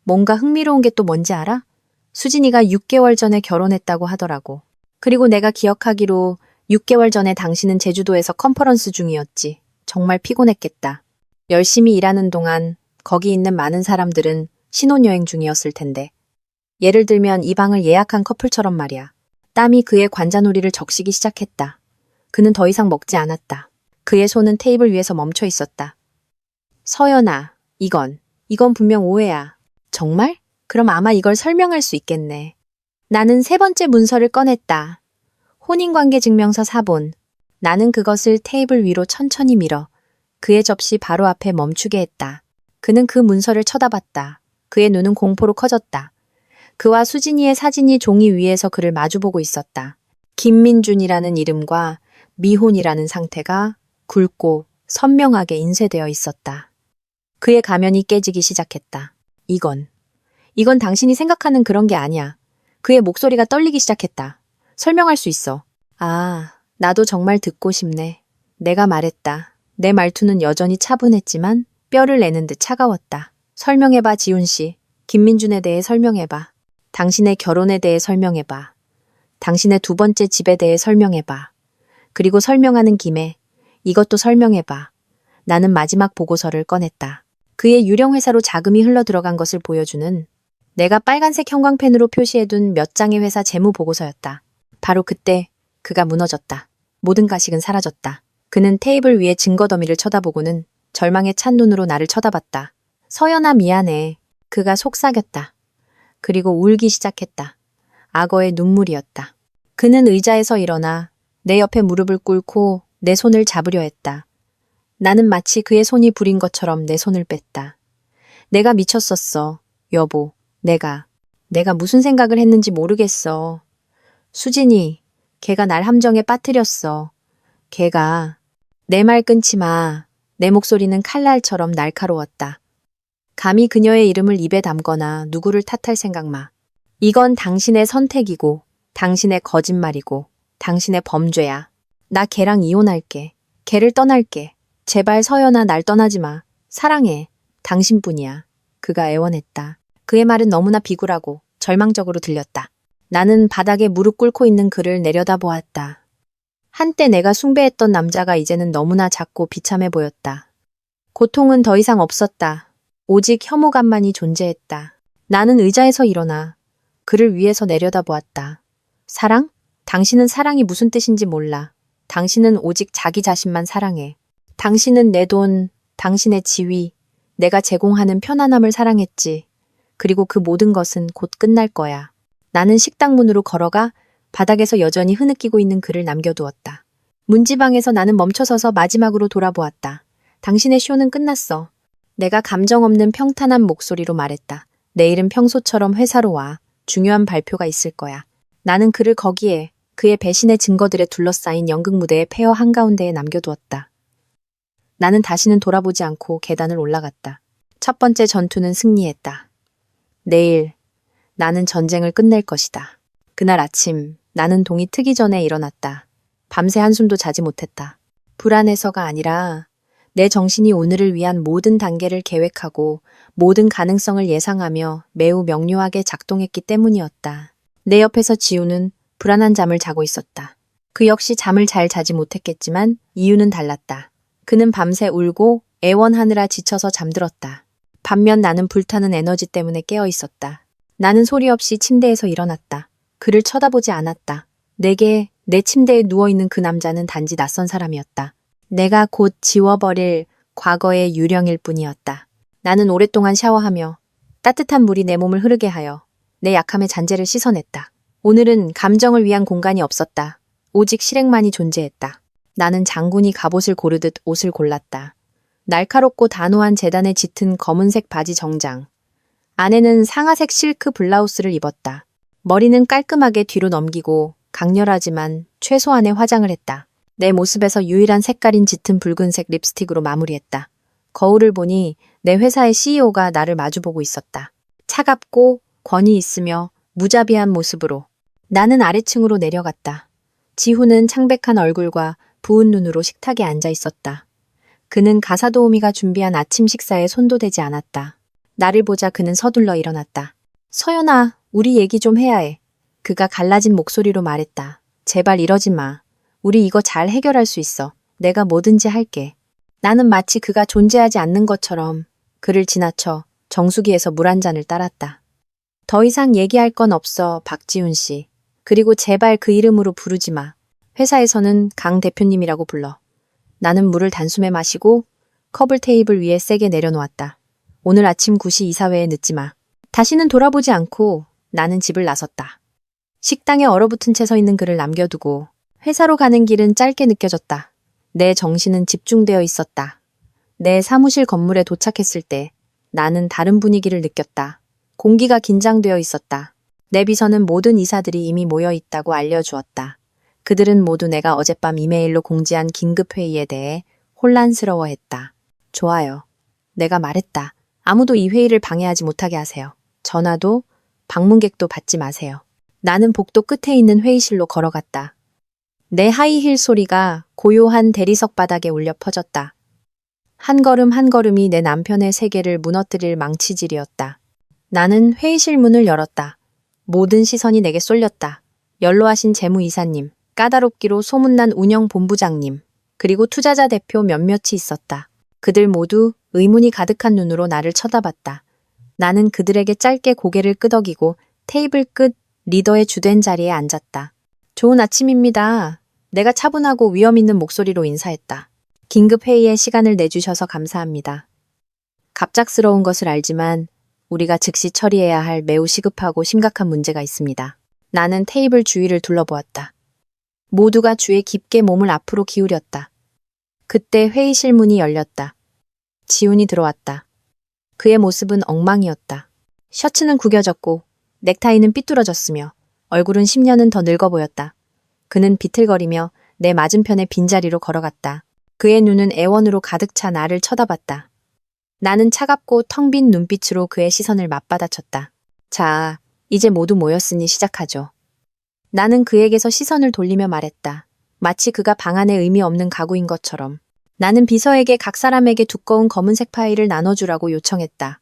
뭔가 흥미로운 게 또 뭔지 알아? 수진이가 6개월 전에 결혼했다고 하더라고. 그리고 내가 기억하기로 6개월 전에 당신은 제주도에서 컨퍼런스 중이었지. 정말 피곤했겠다. 열심히 일하는 동안 거기 있는 많은 사람들은 신혼여행 중이었을 텐데. 예를 들면 이 방을 예약한 커플처럼 말이야. 땀이 그의 관자놀이를 적시기 시작했다. 그는 더 이상 먹지 않았다. 그의 손은 테이블 위에서 멈춰 있었다. 서연아, 이건 분명 오해야. 정말? 그럼 아마 이걸 설명할 수 있겠네. 나는 세 번째 문서를 꺼냈다. 혼인관계 증명서 사본. 나는 그것을 테이블 위로 천천히 밀어 그의 접시 바로 앞에 멈추게 했다. 그는 그 문서를 쳐다봤다. 그의 눈은 공포로 커졌다. 그와 수진이의 사진이 종이 위에서 그를 마주보고 있었다. 김민준이라는 이름과 미혼이라는 상태가 굵고 선명하게 인쇄되어 있었다. 그의 가면이 깨지기 시작했다. 이건 당신이 생각하는 그런 게 아니야. 그의 목소리가 떨리기 시작했다. 설명할 수 있어. 나도 정말 듣고 싶네. 내가 말했다. 내 말투는 여전히 차분했지만 뼈를 내는 듯 차가웠다. 설명해봐, 지훈 씨. 김민준에 대해 설명해봐. 당신의 결혼에 대해 설명해봐. 당신의 두 번째 집에 대해 설명해봐. 그리고 설명하는 김에 이것도 설명해봐. 나는 마지막 보고서를 꺼냈다. 그의 유령 회사로 자금이 흘러 들어간 것을 보여주는 내가 빨간색 형광펜으로 표시해둔 몇 장의 회사 재무 보고서였다. 바로 그때 그가 무너졌다. 모든 가식은 사라졌다. 그는 테이블 위에 증거 더미를 쳐다보고는 절망에 찬 눈으로 나를 쳐다봤다. 서연아, 미안해. 그가 속삭였다. 그리고 울기 시작했다. 악어의 눈물이었다. 그는 의자에서 일어나 내 옆에 무릎을 꿇고 내 손을 잡으려 했다. 나는 마치 그의 손이 부린 것처럼 내 손을 뺐다. 내가 미쳤었어, 여보. 내가 무슨 생각을 했는지 모르겠어. 수진이, 걔가 날 함정에 빠뜨렸어. 걔가. 내 말 끊지 마. 내 목소리는 칼날처럼 날카로웠다. 감히 그녀의 이름을 입에 담거나 누구를 탓할 생각 마. 이건 당신의 선택이고 당신의 거짓말이고 당신의 범죄야. 나 걔랑 이혼할게. 걔를 떠날게. 제발 서연아, 날 떠나지 마. 사랑해. 당신뿐이야. 그가 애원했다. 그의 말은 너무나 비굴하고 절망적으로 들렸다. 나는 바닥에 무릎 꿇고 있는 그를 내려다보았다. 한때 내가 숭배했던 남자가 이제는 너무나 작고 비참해 보였다. 고통은 더 이상 없었다. 오직 혐오감만이 존재했다. 나는 의자에서 일어나 그를 위에서 내려다보았다. 사랑? 당신은 사랑이 무슨 뜻인지 몰라. 당신은 오직 자기 자신만 사랑해. 당신은 내 돈, 당신의 지위, 내가 제공하는 편안함을 사랑했지. 그리고 그 모든 것은 곧 끝날 거야. 나는 식당 문으로 걸어가 바닥에서 여전히 흐느끼고 있는 그를 남겨두었다. 문지방에서 나는 멈춰서서 마지막으로 돌아보았다. 당신의 쇼는 끝났어. 내가 감정 없는 평탄한 목소리로 말했다. 내일은 평소처럼 회사로 와. 중요한 발표가 있을 거야. 나는 그를 거기에 그의 배신의 증거들에 둘러싸인 연극 무대의 폐허 한가운데에 남겨두었다. 나는 다시는 돌아보지 않고 계단을 올라갔다. 첫 번째 전투는 승리했다. 내일 나는 전쟁을 끝낼 것이다. 그날 아침 나는 동이 트기 전에 일어났다. 밤새 한숨도 자지 못했다. 불안해서가 아니라 내 정신이 오늘을 위한 모든 단계를 계획하고 모든 가능성을 예상하며 매우 명료하게 작동했기 때문이었다. 내 옆에서 지우는 불안한 잠을 자고 있었다. 그 역시 잠을 잘 자지 못했겠지만 이유는 달랐다. 그는 밤새 울고 애원하느라 지쳐서 잠들었다. 반면 나는 불타는 에너지 때문에 깨어 있었다. 나는 소리 없이 침대에서 일어났다. 그를 쳐다보지 않았다. 내게 내 침대에 누워있는 그 남자는 단지 낯선 사람이었다. 내가 곧 지워버릴 과거의 유령일 뿐이었다. 나는 오랫동안 샤워하며 따뜻한 물이 내 몸을 흐르게 하여 내 약함의 잔재를 씻어냈다. 오늘은 감정을 위한 공간이 없었다. 오직 실행만이 존재했다. 나는 장군이 갑옷을 고르듯 옷을 골랐다. 날카롭고 단호한 재단에 짙은 검은색 바지 정장. 안에는 상아색 실크 블라우스를 입었다. 머리는 깔끔하게 뒤로 넘기고 강렬하지만 최소한의 화장을 했다. 내 모습에서 유일한 색깔인 짙은 붉은색 립스틱으로 마무리했다. 거울을 보니 내 회사의 CEO가 나를 마주보고 있었다. 차갑고 권위 있으며 무자비한 모습으로. 나는 아래층으로 내려갔다. 지훈은 창백한 얼굴과 부은 눈으로 식탁에 앉아 있었다. 그는 가사도우미가 준비한 아침 식사에 손도 대지 않았다. 나를 보자 그는 서둘러 일어났다. 서연아, 우리 얘기 좀 해야 해. 그가 갈라진 목소리로 말했다. 제발 이러지 마. 우리 이거 잘 해결할 수 있어. 내가 뭐든지 할게. 나는 마치 그가 존재하지 않는 것처럼 그를 지나쳐 정수기에서 물 한 잔을 따랐다. 더 이상 얘기할 건 없어, 박지훈 씨. 그리고 제발 그 이름으로 부르지 마. 회사에서는 강 대표님이라고 불러. 나는 물을 단숨에 마시고 컵을 테이블 위에 세게 내려놓았다. 오늘 아침 9시 이사회에 늦지 마. 다시는 돌아보지 않고 나는 집을 나섰다. 식당에 얼어붙은 채 서 있는 그를 남겨두고 회사로 가는 길은 짧게 느껴졌다. 내 정신은 집중되어 있었다. 내 사무실 건물에 도착했을 때 나는 다른 분위기를 느꼈다. 공기가 긴장되어 있었다. 내 비서는 모든 이사들이 이미 모여 있다고 알려주었다. 그들은 모두 내가 어젯밤 이메일로 공지한 긴급회의에 대해 혼란스러워했다. 좋아요. 내가 말했다. 아무도 이 회의를 방해하지 못하게 하세요. 전화도 방문객도 받지 마세요. 나는 복도 끝에 있는 회의실로 걸어갔다. 내 하이힐 소리가 고요한 대리석 바닥에 울려 퍼졌다. 한 걸음 한 걸음이 내 남편의 세계를 무너뜨릴 망치질이었다. 나는 회의실 문을 열었다. 모든 시선이 내게 쏠렸다. 연로하신 재무이사님, 까다롭기로 소문난 운영본부장님, 그리고 투자자 대표 몇몇이 있었다. 그들 모두 의문이 가득한 눈으로 나를 쳐다봤다. 나는 그들에게 짧게 고개를 끄덕이고 테이블 끝 리더의 주된 자리에 앉았다. 좋은 아침입니다. 내가 차분하고 위험 있는 목소리로 인사했다. 긴급 회의에 시간을 내주셔서 감사합니다. 갑작스러운 것을 알지만 우리가 즉시 처리해야 할 매우 시급하고 심각한 문제가 있습니다. 나는 테이블 주위를 둘러보았다. 모두가 주에 깊게 몸을 앞으로 기울였다. 그때 회의실 문이 열렸다. 지훈이 들어왔다. 그의 모습은 엉망이었다. 셔츠는 구겨졌고 넥타이는 삐뚤어졌으며 얼굴은 10년은 더 늙어 보였다. 그는 비틀거리며 내 맞은편의 빈자리로 걸어갔다. 그의 눈은 애원으로 가득 차 나를 쳐다봤다. 나는 차갑고 텅 빈 눈빛으로 그의 시선을 맞받아쳤다. 자, 이제 모두 모였으니 시작하죠. 나는 그에게서 시선을 돌리며 말했다. 마치 그가 방 안에 의미 없는 가구인 것처럼. 나는 비서에게 각 사람에게 두꺼운 검은색 파일을 나눠주라고 요청했다.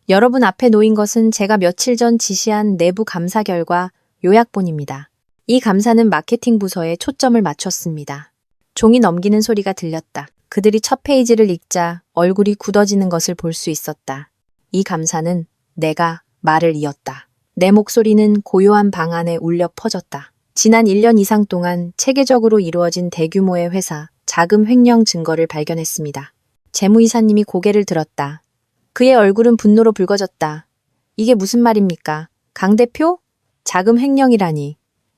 여러분 앞에 놓인 것은 제가 며칠 전 지시한 내부 감사 결과 요약본입니다. 이 감사는 마케팅 부서에 초점을 맞췄습니다. 종이 넘기는 소리가 들렸다. 그들이 첫 페이지를 읽자 얼굴이 굳어지는 것을 볼 수 있었다. 이 감사는 내가 말을 이었다. 내 목소리는 고요한 방 안에 울려 퍼졌다. 지난 1년 이상 동안 체계적으로 이루어진 대규모의 회사, 자금 횡령 증거를 발견했습니다. 재무이사님이 고개를 들었다. 그의 얼굴은 분노로 붉어졌다. 이게 무슨 말입니까? 강 대표? 자금 횡령이라니.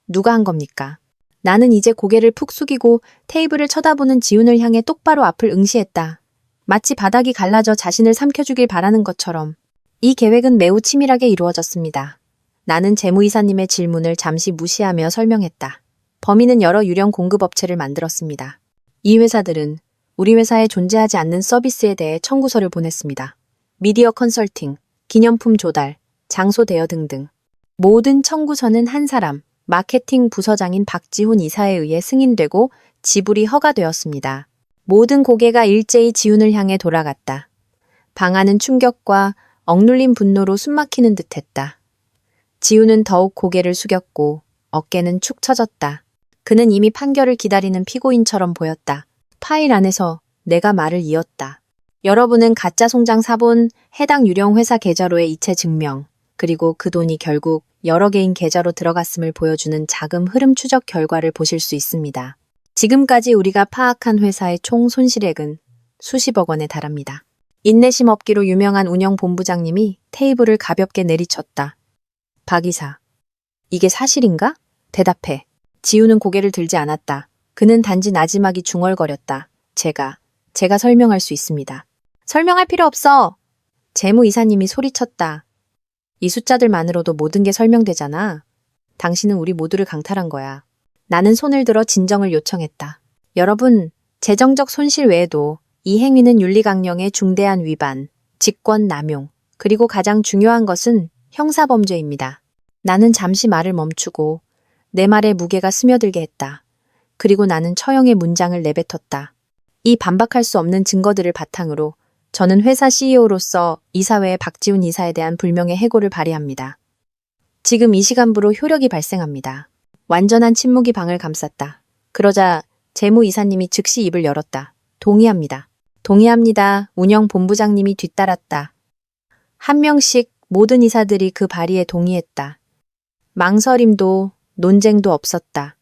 누가 한 겁니까? 나는 이제 고개를 푹 숙이고 테이블을 쳐다보는 지훈을 향해 똑바로 앞을 응시했다. 마치 바닥이 갈라져 자신을 삼켜주길 바라는 것처럼. 이 계획은 매우 치밀하게 이루어졌습니다. 나는 재무이사님의 질문을 잠시 무시하며 설명했다. 범인은 여러 유령 공급업체를 만들었습니다. 이 회사들은 우리 회사에 존재하지 않는 서비스에 대해 청구서를 보냈습니다. 미디어 컨설팅, 기념품 조달, 장소 대여 등등. 모든 청구서는 한 사람, 마케팅 부서장인 박지훈 이사에 의해 승인되고 지불이 허가되었습니다. 모든 고개가 일제히 지훈을 향해 돌아갔다. 방안은 충격과 억눌린 분노로 숨막히는 듯했다. 지훈은 더욱 고개를 숙였고 어깨는 축 처졌다. 그는 이미 판결을 기다리는 피고인처럼 보였다. 파일 안에서 내가 말을 이었다. 여러분은 가짜 송장 사본, 해당 유령 회사 계좌로의 이체 증명, 그리고 그 돈이 결국 여러 개인 계좌로 들어갔음을 보여주는 자금 흐름 추적 결과를 보실 수 있습니다. 지금까지 우리가 파악한 회사의 총 손실액은 수십억 원에 달합니다. 인내심 없기로 유명한 운영본부장님이 테이블을 가볍게 내리쳤다. 박 이사, 이게 사실인가? 대답해. 지우는 고개를 들지 않았다. 그는 단지 나지막이 중얼거렸다. 제가 설명할 수 있습니다. 설명할 필요 없어. 재무이사님이 소리쳤다. 이 숫자들만으로도 모든 게 설명되잖아. 당신은 우리 모두를 강탈한 거야. 나는 손을 들어 진정을 요청했다. 여러분, 재정적 손실 외에도 이 행위는 윤리강령의 중대한 위반, 직권 남용, 그리고 가장 중요한 것은 형사범죄입니다. 나는 잠시 말을 멈추고 내 말에 무게가 스며들게 했다. 그리고 나는 처형의 문장을 내뱉었다. 이 반박할 수 없는 증거들을 바탕으로 저는 회사 CEO로서 이사회의 박지훈 이사에 대한 불명예 해고를 발의합니다. 지금 이 시간부로 효력이 발생합니다. 완전한 침묵이 방을 감쌌다. 그러자 재무이사님이 즉시 입을 열었다. 동의합니다. 동의합니다. 운영본부장님이 뒤따랐다. 한 명씩 모든 이사들이 그 발의에 동의했다. 망설임도 논쟁도 없었다.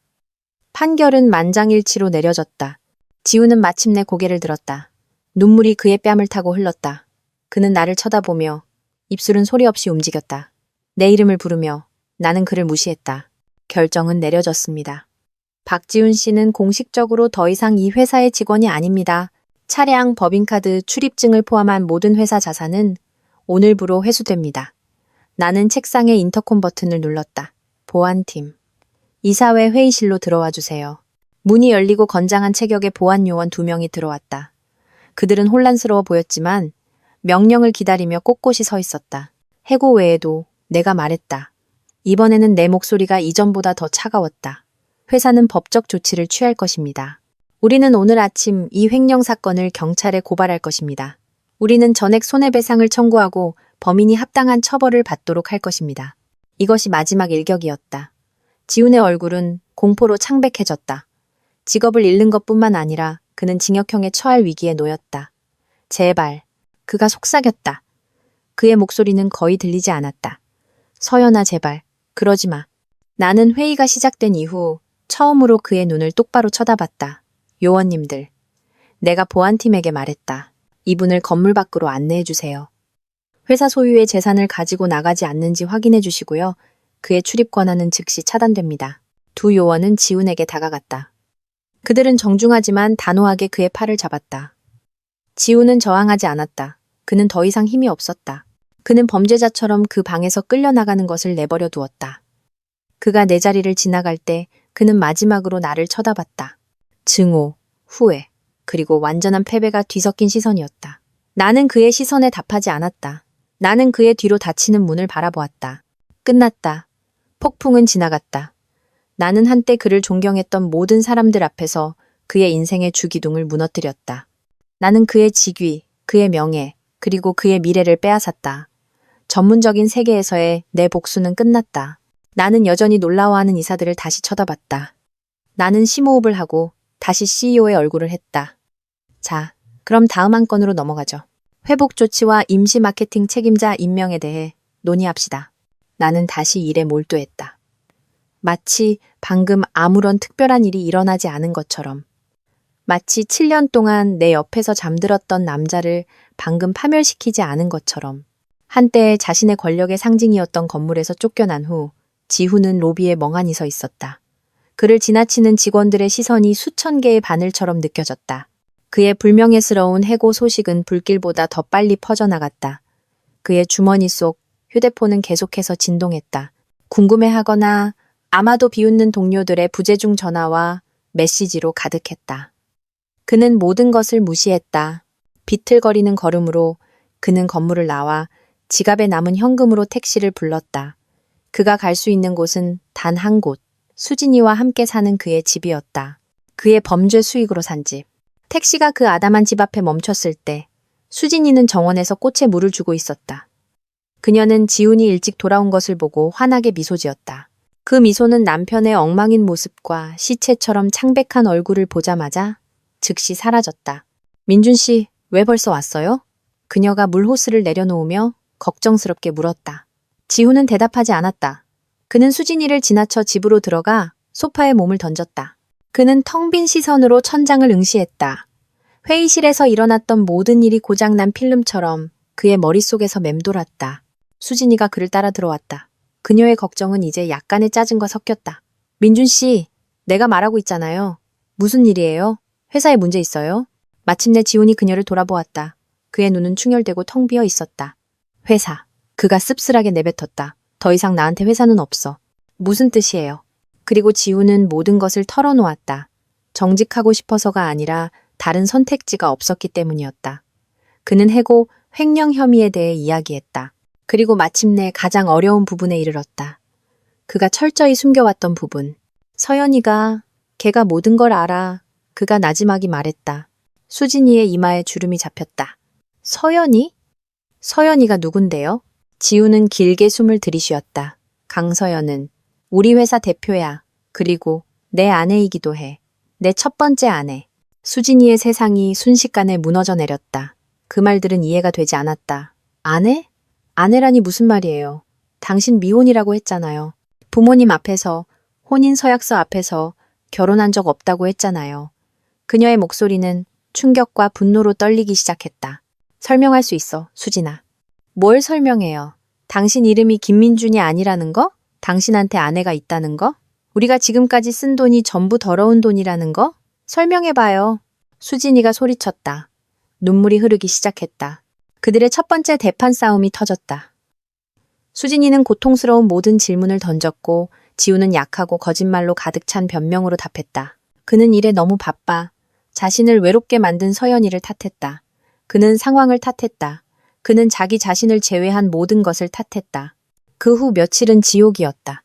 판결은 만장일치로 내려졌다. 지우는 마침내 고개를 들었다. 눈물이 그의 뺨을 타고 흘렀다. 그는 나를 쳐다보며 입술은 소리 없이 움직였다. 내 이름을 부르며 나는 그를 무시했다. 결정은 내려졌습니다. 박지훈 씨는 공식적으로 더 이상 이 회사의 직원이 아닙니다. 차량, 법인카드, 출입증을 포함한 모든 회사 자산은 오늘부로 회수됩니다. 나는 책상의 인터콤 버튼을 눌렀다. 보안팀. 이사회 회의실로 들어와 주세요. 문이 열리고 건장한 체격의 보안 요원 2명이 들어왔다. 그들은 혼란스러워 보였지만 명령을 기다리며 꼿꼿이 서 있었다. 해고 외에도 내가 말했다. 이번에는 내 목소리가 이전보다 더 차가웠다. 회사는 법적 조치를 취할 것입니다. 우리는 오늘 아침 이 횡령 사건을 경찰에 고발할 것입니다. 우리는 전액 손해배상을 청구하고 범인이 합당한 처벌을 받도록 할 것입니다. 이것이 마지막 일격이었다. 지훈의 얼굴은 공포로 창백해졌다. 직업을 잃는 것뿐만 아니라 그는 징역형에 처할 위기에 놓였다. 제발. 그가 속삭였다. 그의 목소리는 거의 들리지 않았다. 서연아, 제발. 그러지 마. 나는 회의가 시작된 이후 처음으로 그의 눈을 똑바로 쳐다봤다. 요원님들. 내가 보안팀에게 말했다. 이분을 건물 밖으로 안내해 주세요. 회사 소유의 재산을 가지고 나가지 않는지 확인해 주시고요. 그의 출입 권한은 즉시 차단됩니다. 2 요원은 지훈에게 다가갔다. 그들은 정중하지만 단호하게 그의 팔을 잡았다. 지훈은 저항하지 않았다. 그는 더 이상 힘이 없었다. 그는 범죄자처럼 그 방에서 끌려나가는 것을 내버려 두었다. 그가 내 자리를 지나갈 때 그는 마지막으로 나를 쳐다봤다. 증오, 후회, 그리고 완전한 패배가 뒤섞인 시선이었다. 나는 그의 시선에 답하지 않았다. 나는 그의 뒤로 닫히는 문을 바라보았다. 끝났다. 폭풍은 지나갔다. 나는 한때 그를 존경했던 모든 사람들 앞에서 그의 인생의 주기둥을 무너뜨렸다. 나는 그의 직위, 그의 명예, 그리고 그의 미래를 빼앗았다. 전문적인 세계에서의 내 복수는 끝났다. 나는 여전히 놀라워하는 이사들을 다시 쳐다봤다. 나는 심호흡을 하고 다시 CEO의 얼굴을 했다. 자, 그럼 다음 한 건으로 넘어가죠. 회복 조치와 임시 마케팅 책임자 임명에 대해 논의합시다. 나는 다시 일에 몰두했다. 마치 방금 아무런 특별한 일이 일어나지 않은 것처럼. 마치 7년 동안 내 옆에서 잠들었던 남자를 방금 파멸시키지 않은 것처럼. 한때 자신의 권력의 상징이었던 건물에서 쫓겨난 후 지훈은 로비에 멍하니 서 있었다. 그를 지나치는 직원들의 시선이 수천 개의 바늘처럼 느껴졌다. 그의 불명예스러운 해고 소식은 불길보다 더 빨리 퍼져나갔다. 그의 주머니 속 휴대폰은 계속해서 진동했다. 궁금해하거나 아마도 비웃는 동료들의 부재중 전화와 메시지로 가득했다. 그는 모든 것을 무시했다. 비틀거리는 걸음으로 그는 건물을 나와 지갑에 남은 현금으로 택시를 불렀다. 그가 갈 수 있는 곳은 단 한 곳. 수진이와 함께 사는 그의 집이었다. 그의 범죄 수익으로 산 집. 택시가 그 아담한 집 앞에 멈췄을 때 수진이는 정원에서 꽃에 물을 주고 있었다. 그녀는 지훈이 일찍 돌아온 것을 보고 환하게 미소 지었다. 그 미소는 남편의 엉망인 모습과 시체처럼 창백한 얼굴을 보자마자 즉시 사라졌다. 민준 씨, 왜 벌써 왔어요? 그녀가 물호스를 내려놓으며 걱정스럽게 물었다. 지훈은 대답하지 않았다. 그는 수진이를 지나쳐 집으로 들어가 소파에 몸을 던졌다. 그는 텅 빈 시선으로 천장을 응시했다. 회의실에서 일어났던 모든 일이 고장난 필름처럼 그의 머릿속에서 맴돌았다. 수진이가 그를 따라 들어왔다. 그녀의 걱정은 이제 약간의 짜증과 섞였다. 민준 씨, 내가 말하고 있잖아요. 무슨 일이에요? 회사에 문제 있어요? 마침내 지훈이 그녀를 돌아보았다. 그의 눈은 충혈되고 텅 비어 있었다. 회사. 그가 씁쓸하게 내뱉었다. 더 이상 나한테 회사는 없어. 무슨 뜻이에요? 그리고 지훈은 모든 것을 털어놓았다. 정직하고 싶어서가 아니라 다른 선택지가 없었기 때문이었다. 그는 해고, 횡령 혐의에 대해 이야기했다. 그리고 마침내 가장 어려운 부분에 이르렀다. 그가 철저히 숨겨왔던 부분. 서연이가, 걔가 모든 걸 알아. 그가 나지막이 말했다. 수진이의 이마에 주름이 잡혔다. 서연이? 서연이가 누군데요? 지훈은 길게 숨을 들이쉬었다. 강서연은 우리 회사 대표야. 그리고 내 아내이기도 해. 내 첫 번째 아내. 수진이의 세상이 순식간에 무너져 내렸다. 그 말들은 이해가 되지 않았다. 아내? 아내라니 무슨 말이에요? 당신 미혼이라고 했잖아요. 부모님 앞에서, 혼인 서약서 앞에서 결혼한 적 없다고 했잖아요. 그녀의 목소리는 충격과 분노로 떨리기 시작했다. 설명할 수 있어, 수진아. 뭘 설명해요? 당신 이름이 김민준이 아니라는 거? 당신한테 아내가 있다는 거? 우리가 지금까지 쓴 돈이 전부 더러운 돈이라는 거? 설명해봐요. 수진이가 소리쳤다. 눈물이 흐르기 시작했다. 그들의 첫 번째 대판 싸움이 터졌다. 수진이는 고통스러운 모든 질문을 던졌고 지우는 약하고 거짓말로 가득 찬 변명으로 답했다. 그는 일에 너무 바빠. 자신을 외롭게 만든 서연이를 탓했다. 그는 상황을 탓했다. 그는 자기 자신을 제외한 모든 것을 탓했다. 그 후 며칠은 지옥이었다.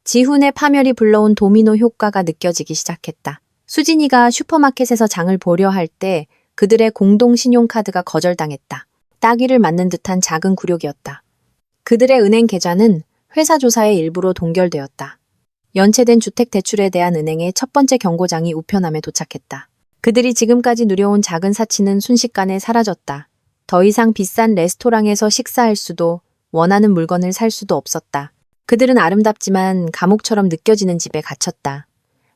지훈의 파멸이 불러온 도미노 효과가 느껴지기 시작했다. 수진이가 슈퍼마켓에서 장을 보려 할 때 그들의 공동 신용카드가 거절당했다. 따귀를 맞는 듯한 작은 굴욕이었다. 그들의 은행 계좌는 회사 조사의 일부로 동결되었다. 연체된 주택 대출에 대한 은행의 첫 번째 경고장이 우편함에 도착했다. 그들이 지금까지 누려온 작은 사치는 순식간에 사라졌다. 더 이상 비싼 레스토랑에서 식사할 수도 원하는 물건을 살 수도 없었다. 그들은 아름답지만 감옥처럼 느껴지는 집에 갇혔다.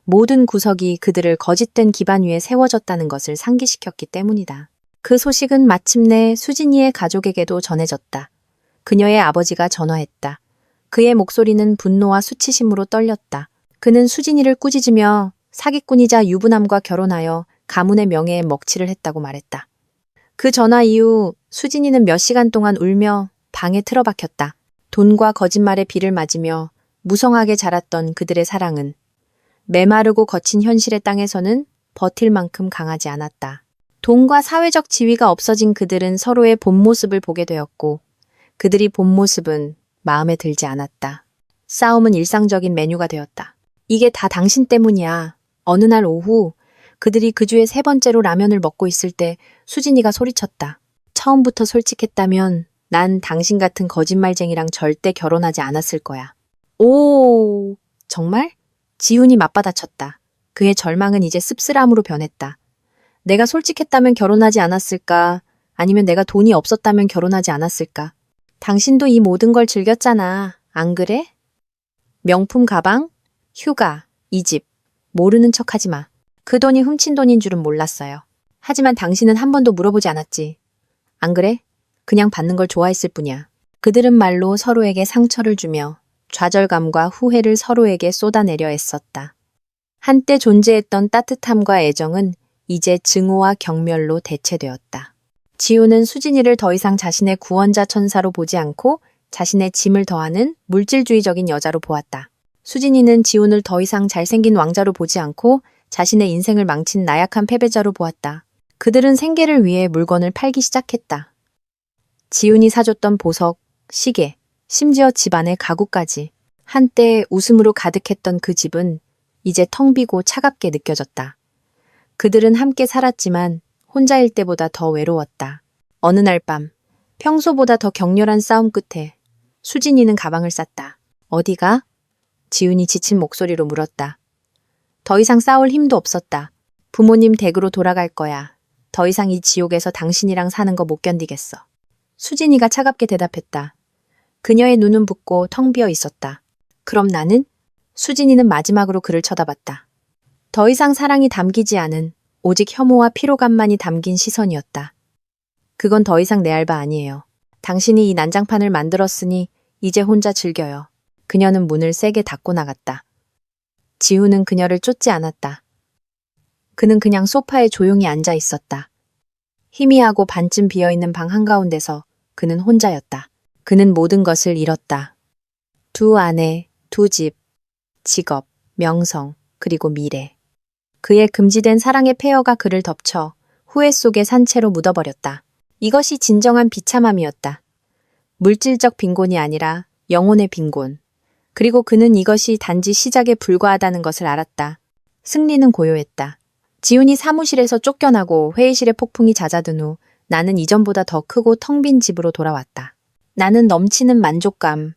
모든 구석이 그들을 거짓된 기반 위에 세워졌다는 것을 상기시켰기 때문이다. 그 소식은 마침내 수진이의 가족에게도 전해졌다. 그녀의 아버지가 전화했다. 그의 목소리는 분노와 수치심으로 떨렸다. 그는 수진이를 꾸짖으며 사기꾼이자 유부남과 결혼하여 가문의 명예에 먹칠을 했다고 말했다. 그 전화 이후 수진이는 몇 시간 동안 울며 방에 틀어박혔다. 돈과 거짓말의 비를 맞으며 무성하게 자랐던 그들의 사랑은 메마르고 거친 현실의 땅에서는 버틸 만큼 강하지 않았다. 돈과 사회적 지위가 없어진 그들은 서로의 본 모습을 보게 되었고 그들이 본 모습은 마음에 들지 않았다. 싸움은 일상적인 메뉴가 되었다. 이게 다 당신 때문이야. 어느 날 오후 그들이 그 주에 세 번째로 라면을 먹고 있을 때 수진이가 소리쳤다. 처음부터 솔직했다면 난 당신 같은 거짓말쟁이랑 절대 결혼하지 않았을 거야. 오, 정말? 지훈이 맞받아쳤다. 그의 절망은 이제 씁쓸함으로 변했다. 내가 솔직했다면 결혼하지 않았을까? 아니면 내가 돈이 없었다면 결혼하지 않았을까? 당신도 이 모든 걸 즐겼잖아. 안 그래? 명품 가방, 휴가, 이 집. 모르는 척하지 마. 그 돈이 훔친 돈인 줄은 몰랐어요. 하지만 당신은 한 번도 물어보지 않았지. 안 그래? 그냥 받는 걸 좋아했을 뿐이야. 그들은 말로 서로에게 상처를 주며 좌절감과 후회를 서로에게 쏟아내려 애썼다. 한때 존재했던 따뜻함과 애정은 이제 증오와 경멸로 대체되었다. 지우는 수진이를 더 이상 자신의 구원자 천사로 보지 않고 자신의 짐을 더하는 물질주의적인 여자로 보았다. 수진이는 지훈을 더 이상 잘생긴 왕자로 보지 않고 자신의 인생을 망친 나약한 패배자로 보았다. 그들은 생계를 위해 물건을 팔기 시작했다. 지훈이 사줬던 보석, 시계, 심지어 집안의 가구까지. 한때 웃음으로 가득했던 그 집은 이제 텅 비고 차갑게 느껴졌다. 그들은 함께 살았지만 혼자일 때보다 더 외로웠다. 어느 날 밤, 평소보다 더 격렬한 싸움 끝에 수진이는 가방을 쌌다. 어디가? 지훈이 지친 목소리로 물었다. 더 이상 싸울 힘도 없었다. 부모님 댁으로 돌아갈 거야. 더 이상 이 지옥에서 당신이랑 사는 거 못 견디겠어. 수진이가 차갑게 대답했다. 그녀의 눈은 붓고 텅 비어 있었다. 그럼 나는? 수진이는 마지막으로 그를 쳐다봤다. 더 이상 사랑이 담기지 않은 오직 혐오와 피로감만이 담긴 시선이었다. 그건 더 이상 내 알바 아니에요. 당신이 이 난장판을 만들었으니 이제 혼자 즐겨요. 그녀는 문을 세게 닫고 나갔다. 지훈은 그녀를 쫓지 않았다. 그는 그냥 소파에 조용히 앉아 있었다. 희미하고 반쯤 비어있는 방 한가운데서 그는 혼자였다. 그는 모든 것을 잃었다. 두 아내, 두 집, 직업, 명성, 그리고 미래. 그의 금지된 사랑의 폐허가 그를 덮쳐 후회 속에 산채로 묻어버렸다. 이것이 진정한 비참함이었다. 물질적 빈곤이 아니라 영혼의 빈곤. 그리고 그는 이것이 단지 시작에 불과하다는 것을 알았다. 승리는 고요했다. 지훈이 사무실에서 쫓겨나고 회의실에 폭풍이 잦아든 후 나는 이전보다 더 크고 텅 빈 집으로 돌아왔다. 나는 넘치는 만족감,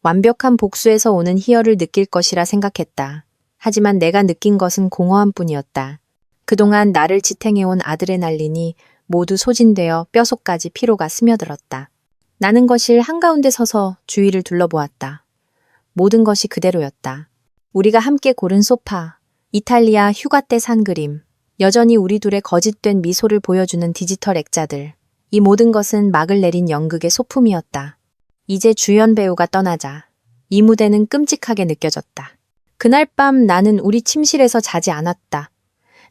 완벽한 복수에서 오는 희열을 느낄 것이라 생각했다. 하지만 내가 느낀 것은 공허함 뿐이었다. 그동안 나를 지탱해온 아드레날린이 모두 소진되어 뼛속까지 피로가 스며들었다. 나는 거실 한가운데 서서 주위를 둘러보았다. 모든 것이 그대로였다. 우리가 함께 고른 소파, 이탈리아 휴가 때 산 그림, 여전히 우리 둘의 거짓된 미소를 보여주는 디지털 액자들. 이 모든 것은 막을 내린 연극의 소품이었다. 이제 주연 배우가 떠나자. 이 무대는 끔찍하게 느껴졌다. 그날 밤 나는 우리 침실에서 자지 않았다.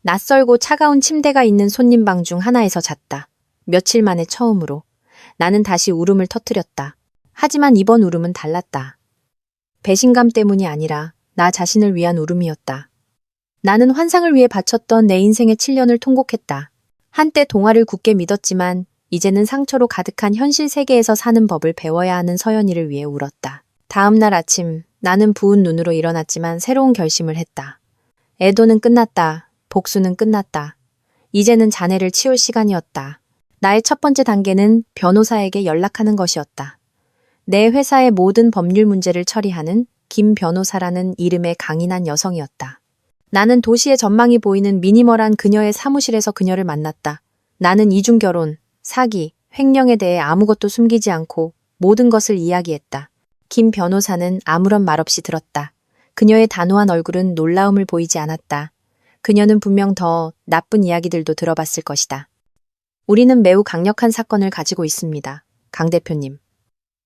낯설고 차가운 침대가 있는 손님방 중 하나에서 잤다. 며칠 만에 처음으로. 나는 다시 울음을 터뜨렸다. 하지만 이번 울음은 달랐다. 배신감 때문이 아니라 나 자신을 위한 울음이었다. 나는 환상을 위해 바쳤던 내 인생의 7년을 통곡했다. 한때 동화를 굳게 믿었지만 이제는 상처로 가득한 현실 세계에서 사는 법을 배워야 하는 서연이를 위해 울었다. 다음 날 아침 나는 부은 눈으로 일어났지만 새로운 결심을 했다. 애도는 끝났다. 복수는 끝났다. 이제는 자네를 치울 시간이었다. 나의 첫 번째 단계는 변호사에게 연락하는 것이었다. 내 회사의 모든 법률 문제를 처리하는 김 변호사라는 이름의 강인한 여성이었다. 나는 도시의 전망이 보이는 미니멀한 그녀의 사무실에서 그녀를 만났다. 나는 이중결혼, 사기, 횡령에 대해 아무것도 숨기지 않고 모든 것을 이야기했다. 김 변호사는 아무런 말 없이 들었다. 그녀의 단호한 얼굴은 놀라움을 보이지 않았다. 그녀는 분명 더 나쁜 이야기들도 들어봤을 것이다. 우리는 매우 강력한 사건을 가지고 있습니다. 강 대표님.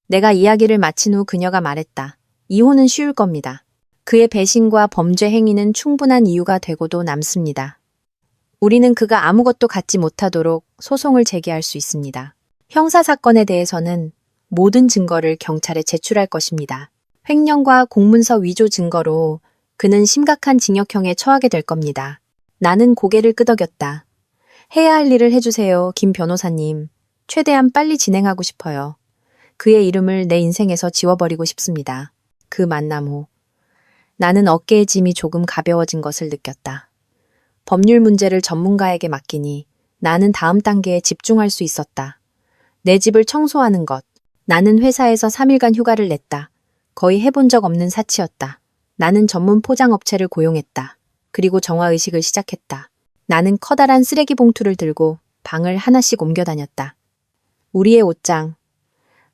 내가 이야기를 마친 후 그녀가 말했다. 이혼은 쉬울 겁니다. 그의 배신과 범죄 행위는 충분한 이유가 되고도 남습니다. 우리는 그가 아무것도 갖지 못하도록 소송을 제기할 수 있습니다. 형사사건에 대해서는 모든 증거를 경찰에 제출할 것입니다. 횡령과 공문서 위조 증거로 그는 심각한 징역형에 처하게 될 겁니다. 나는 고개를 끄덕였다. 해야 할 일을 해주세요, 김 변호사님. 최대한 빨리 진행하고 싶어요. 그의 이름을 내 인생에서 지워버리고 싶습니다. 그 만남 후 나는 어깨의 짐이 조금 가벼워진 것을 느꼈다. 법률 문제를 전문가에게 맡기니 나는 다음 단계에 집중할 수 있었다. 내 집을 청소하는 것. 나는 회사에서 3일간 휴가를 냈다. 거의 해본 적 없는 사치였다. 나는 전문 포장업체를 고용했다. 그리고 정화의식을 시작했다. 나는 커다란 쓰레기 봉투를 들고 방을 하나씩 옮겨 다녔다. 우리의 옷장.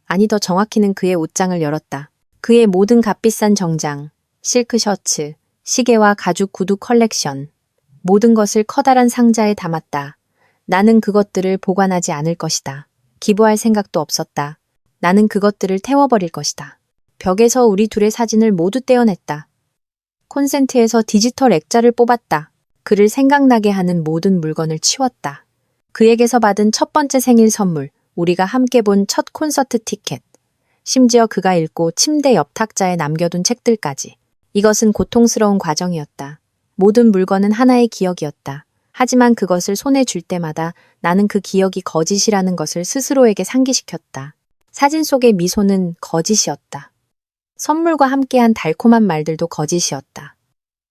아니 더 정확히는 그의 옷장을 열었다. 그의 모든 값비싼 정장, 실크 셔츠, 시계와 가죽 구두 컬렉션. 모든 것을 커다란 상자에 담았다. 나는 그것들을 보관하지 않을 것이다. 기부할 생각도 없었다. 나는 그것들을 태워버릴 것이다. 벽에서 우리 둘의 사진을 모두 떼어냈다. 콘센트에서 디지털 액자를 뽑았다. 그를 생각나게 하는 모든 물건을 치웠다. 그에게서 받은 첫 번째 생일 선물, 우리가 함께 본 첫 콘서트 티켓. 심지어 그가 읽고 침대 옆 탁자에 남겨둔 책들까지. 이것은 고통스러운 과정이었다. 모든 물건은 하나의 기억이었다. 하지만 그것을 손에 줄 때마다 나는 그 기억이 거짓이라는 것을 스스로에게 상기시켰다. 사진 속의 미소는 거짓이었다. 선물과 함께한 달콤한 말들도 거짓이었다.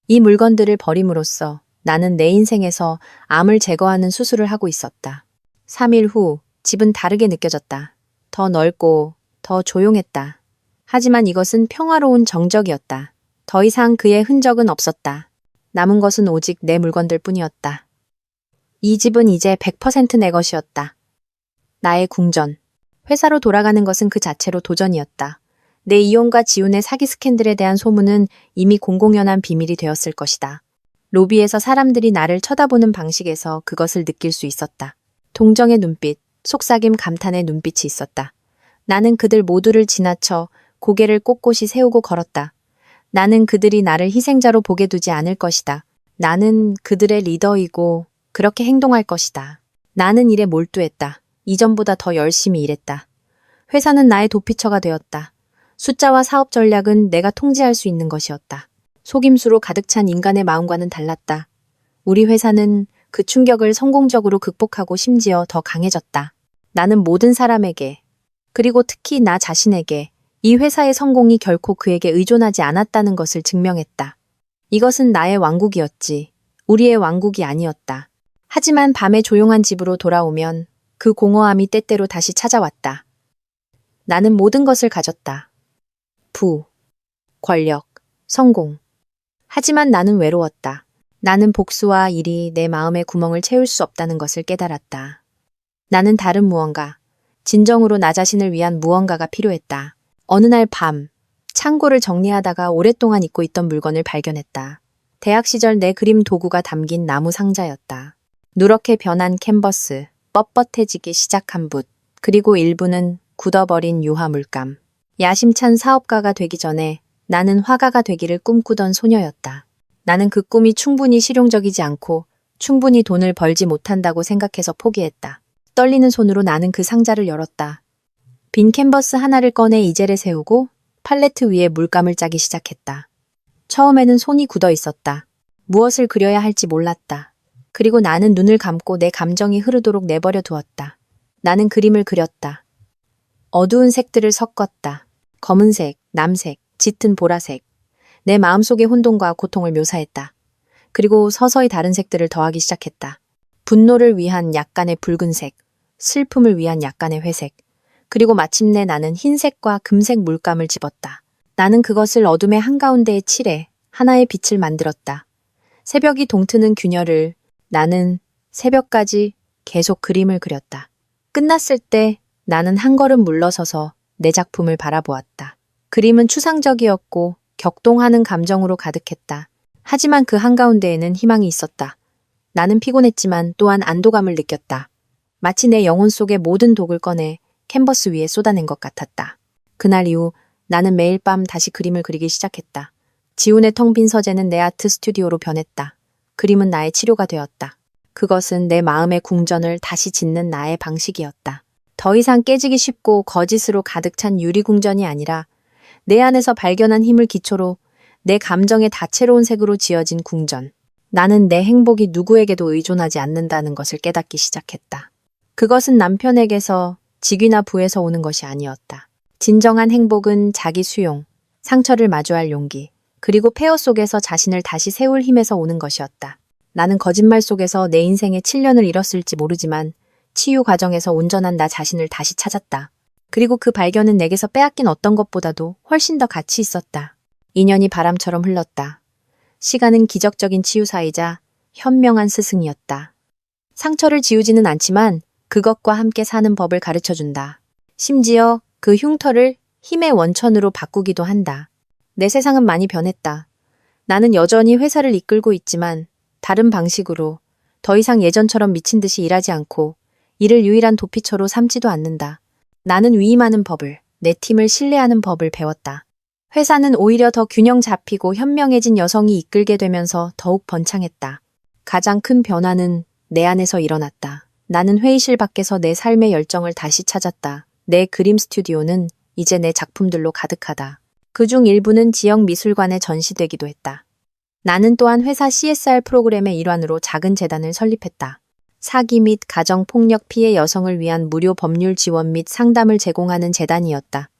이 물건들을 버림으로써 나는 내 인생에서 암을 제거하는 수술을 하고 있었다. 3일 후 집은 다르게 느껴졌다. 더 넓고 더 조용했다. 하지만 이것은 평화로운 정적이었다. 더 이상 그의 흔적은 없었다. 남은 것은 오직 내 물건들 뿐이었다. 이 집은 이제 100% 내 것이었다. 나의 궁전. 회사로 돌아가는 것은 그 자체로 도전이었다. 내 이혼과 지훈의 사기 스캔들에 대한 소문은 이미 공공연한 비밀이 되었을 것이다. 로비에서 사람들이 나를 쳐다보는 방식에서 그것을 느낄 수 있었다. 동정의 눈빛, 속삭임 감탄의 눈빛이 있었다. 나는 그들 모두를 지나쳐 고개를 꼿꼿이 세우고 걸었다. 나는 그들이 나를 희생자로 보게 두지 않을 것이다. 나는 그들의 리더이고 그렇게 행동할 것이다. 나는 일에 몰두했다. 이전보다 더 열심히 일했다. 회사는 나의 도피처가 되었다. 숫자와 사업 전략은 내가 통제할 수 있는 것이었다. 속임수로 가득 찬 인간의 마음과는 달랐다. 우리 회사는 그 충격을 성공적으로 극복하고 심지어 더 강해졌다. 나는 모든 사람에게, 그리고 특히 나 자신에게 이 회사의 성공이 결코 그에게 의존하지 않았다는 것을 증명했다. 이것은 나의 왕국이었지. 우리의 왕국이 아니었다. 하지만 밤에 조용한 집으로 돌아오면 그 공허함이 때때로 다시 찾아왔다. 나는 모든 것을 가졌다. 부, 권력, 성공. 하지만 나는 외로웠다. 나는 복수와 일이 내 마음의 구멍을 채울 수 없다는 것을 깨달았다. 나는 다른 무언가, 진정으로 나 자신을 위한 무언가가 필요했다. 어느 날 밤, 창고를 정리하다가 오랫동안 잊고 있던 물건을 발견했다. 대학 시절 내 그림 도구가 담긴 나무 상자였다. 누렇게 변한 캔버스, 뻣뻣해지기 시작한 붓, 그리고 일부는 굳어버린 유화 물감. 야심찬 사업가가 되기 전에 나는 화가가 되기를 꿈꾸던 소녀였다. 나는 그 꿈이 충분히 실용적이지 않고 충분히 돈을 벌지 못한다고 생각해서 포기했다. 떨리는 손으로 나는 그 상자를 열었다. 빈 캔버스 하나를 꺼내 이젤에 세우고 팔레트 위에 물감을 짜기 시작했다. 처음에는 손이 굳어 있었다. 무엇을 그려야 할지 몰랐다. 그리고 나는 눈을 감고 내 감정이 흐르도록 내버려 두었다. 나는 그림을 그렸다. 어두운 색들을 섞었다. 검은색, 남색, 짙은 보라색. 내 마음속의 혼돈과 고통을 묘사했다. 그리고 서서히 다른 색들을 더하기 시작했다. 분노를 위한 약간의 붉은색, 슬픔을 위한 약간의 회색, 그리고 마침내 나는 흰색과 금색 물감을 집었다. 나는 그것을 어둠의 한가운데에 칠해 하나의 빛을 만들었다. 새벽이 동트는 균열을 나는 새벽까지 계속 그림을 그렸다. 끝났을 때 나는 한 걸음 물러서서 내 작품을 바라보았다. 그림은 추상적이었고 격동하는 감정으로 가득했다. 하지만 그 한가운데에는 희망이 있었다. 나는 피곤했지만 또한 안도감을 느꼈다. 마치 내 영혼 속의 모든 독을 꺼내 캔버스 위에 쏟아낸 것 같았다. 그날 이후 나는 매일 밤 다시 그림을 그리기 시작했다. 지훈의 텅 빈 서재는 내 아트 스튜디오로 변했다. 그림은 나의 치료가 되었다. 그것은 내 마음의 궁전을 다시 짓는 나의 방식이었다. 더 이상 깨지기 쉽고 거짓으로 가득 찬 유리궁전이 아니라 내 안에서 발견한 힘을 기초로 내 감정의 다채로운 색으로 지어진 궁전. 나는 내 행복이 누구에게도 의존하지 않는다는 것을 깨닫기 시작했다. 그것은 남편에게서 직위나 부에서 오는 것이 아니었다. 진정한 행복은 자기 수용, 상처를 마주할 용기, 그리고 폐허 속에서 자신을 다시 세울 힘에서 오는 것이었다. 나는 거짓말 속에서 내 인생의 7년을 잃었을지 모르지만 치유 과정에서 온전한 나 자신을 다시 찾았다. 그리고 그 발견은 내게서 빼앗긴 어떤 것보다도 훨씬 더 가치 있었다. 2년이 바람처럼 흘렀다. 시간은 기적적인 치유사이자 현명한 스승이었다. 상처를 지우지는 않지만 그것과 함께 사는 법을 가르쳐준다. 심지어 그 흉터를 힘의 원천으로 바꾸기도 한다. 내 세상은 많이 변했다. 나는 여전히 회사를 이끌고 있지만 다른 방식으로 더 이상 예전처럼 미친 듯이 일하지 않고 이를 유일한 도피처로 삼지도 않는다. 나는 위임하는 법을, 내 팀을 신뢰하는 법을 배웠다. 회사는 오히려 더 균형 잡히고 현명해진 여성이 이끌게 되면서 더욱 번창했다. 가장 큰 변화는 내 안에서 일어났다. 나는 회의실 밖에서 내 삶의 열정을 다시 찾았다. 내 그림 스튜디오는 이제 내 작품들로 가득하다. 그중 일부는 지역 미술관에 전시되기도 했다. 나는 또한 회사 CSR 프로그램의 일환으로 작은 재단을 설립했다. 사기 및 가정폭력 피해 여성을 위한 무료 법률 지원 및 상담을 제공하는 재단이었다.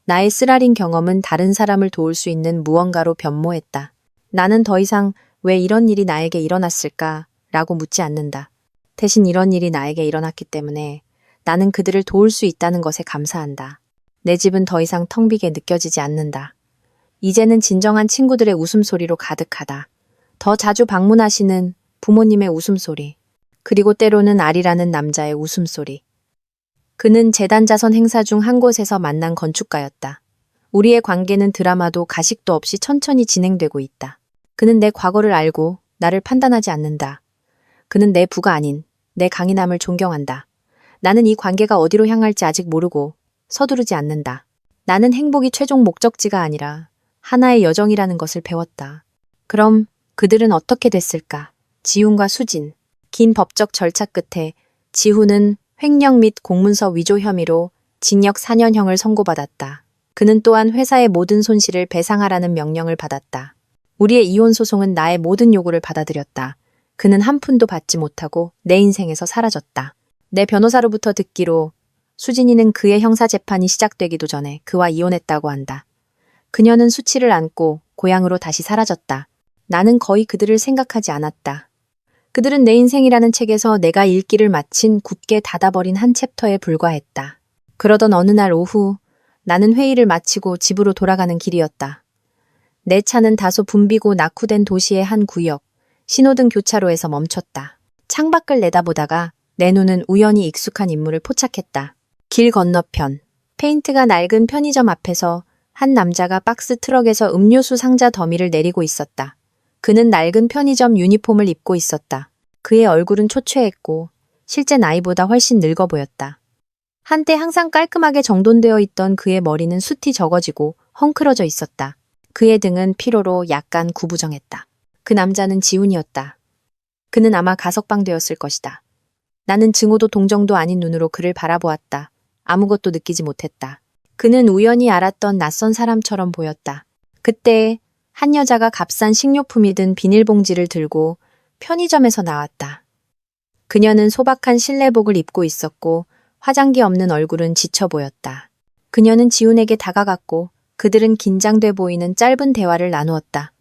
나의 쓰라린 경험은 다른 사람을 도울 수 있는 무언가로 변모했다. 나는 더 이상 왜 이런 일이 나에게 일어났을까? 라고 묻지 않는다. 대신 이런 일이 나에게 일어났기 때문에 나는 그들을 도울 수 있다는 것에 감사한다. 내 집은 더 이상 텅 비게 느껴지지 않는다. 이제는 진정한 친구들의 웃음소리로 가득하다. 더 자주 방문하시는 부모님의 웃음소리, 그리고 때로는 아리라는 남자의 웃음소리. 그는 재단 자선 행사 중 한 곳에서 만난 건축가였다. 우리의 관계는 드라마도 가식도 없이 천천히 진행되고 있다. 그는 내 과거를 알고 나를 판단하지 않는다. 그는 내 부가 아닌 내 강인함을 존경한다. 나는 이 관계가 어디로 향할지 아직 모르고 서두르지 않는다. 나는 행복이 최종 목적지가 아니라 하나의 여정이라는 것을 배웠다. 그럼 그들은 어떻게 됐을까? 지훈과 수진. 긴 법적 절차 끝에 지훈은 횡령 및 공문서 위조 혐의로 징역 4년형을 선고받았다. 그는 또한 회사의 모든 손실을 배상하라는 명령을 받았다. 우리의 이혼 소송은 나의 모든 요구를 받아들였다. 그는 한 푼도 받지 못하고 내 인생에서 사라졌다. 내 변호사로부터 듣기로 수진이는 그의 형사재판이 시작되기도 전에 그와 이혼했다고 한다. 그녀는 수치를 안고 고향으로 다시 사라졌다. 나는 거의 그들을 생각하지 않았다. 그들은 내 인생이라는 책에서 내가 읽기를 마친 굳게 닫아버린 한 챕터에 불과했다. 그러던 어느 날 오후 나는 회의를 마치고 집으로 돌아가는 길이었다. 내 차는 다소 붐비고 낙후된 도시의 한 구역, 신호등 교차로에서 멈췄다. 창밖을 내다보다가 내 눈은 우연히 익숙한 인물을 포착했다. 길 건너편, 페인트가 낡은 편의점 앞에서 한 남자가 박스 트럭에서 음료수 상자 더미를 내리고 있었다. 그는 낡은 편의점 유니폼을 입고 있었다. 그의 얼굴은 초췌했고 실제 나이보다 훨씬 늙어 보였다. 한때 항상 깔끔하게 정돈되어 있던 그의 머리는 숱이 적어지고 헝클어져 있었다. 그의 등은 피로로 약간 구부정했다. 그 남자는 지훈이었다. 그는 아마 가석방되었을 것이다. 나는 증오도 동정도 아닌 눈으로 그를 바라보았다. 아무것도 느끼지 못했다. 그는 우연히 알았던 낯선 사람처럼 보였다. 그때 한 여자가 값싼 식료품이 든 비닐봉지를 들고 편의점에서 나왔다. 그녀는 소박한 실내복을 입고 있었고 화장기 없는 얼굴은 지쳐 보였다. 그녀는 지훈에게 다가갔고 그들은 긴장돼 보이는 짧은 대화를 나누었다.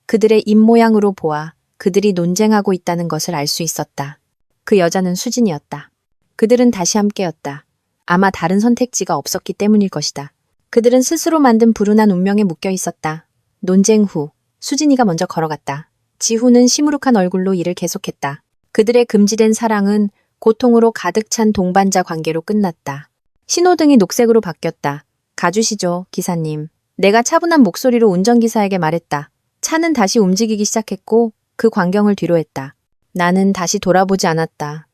그들의 입모양으로 보아 그들이 논쟁하고 있다는 것을 알 수 있었다. 그 여자는 수진이었다. 그들은 다시 함께였다. 아마 다른 선택지가 없었기 때문일 것이다. 그들은 스스로 만든 불운한 운명에 묶여 있었다. 논쟁 후 수진이가 먼저 걸어갔다. 지훈은 시무룩한 얼굴로 일을 계속했다. 그들의 금지된 사랑은 고통으로 가득 찬 동반자 관계로 끝났다. 신호등이 녹색으로 바뀌었다. 가주시죠, 기사님. 내가 차분한 목소리로 운전기사에게 말했다. 차는 다시 움직이기 시작했고 그 광경을 뒤로했다. 나는 다시 돌아보지 않았다.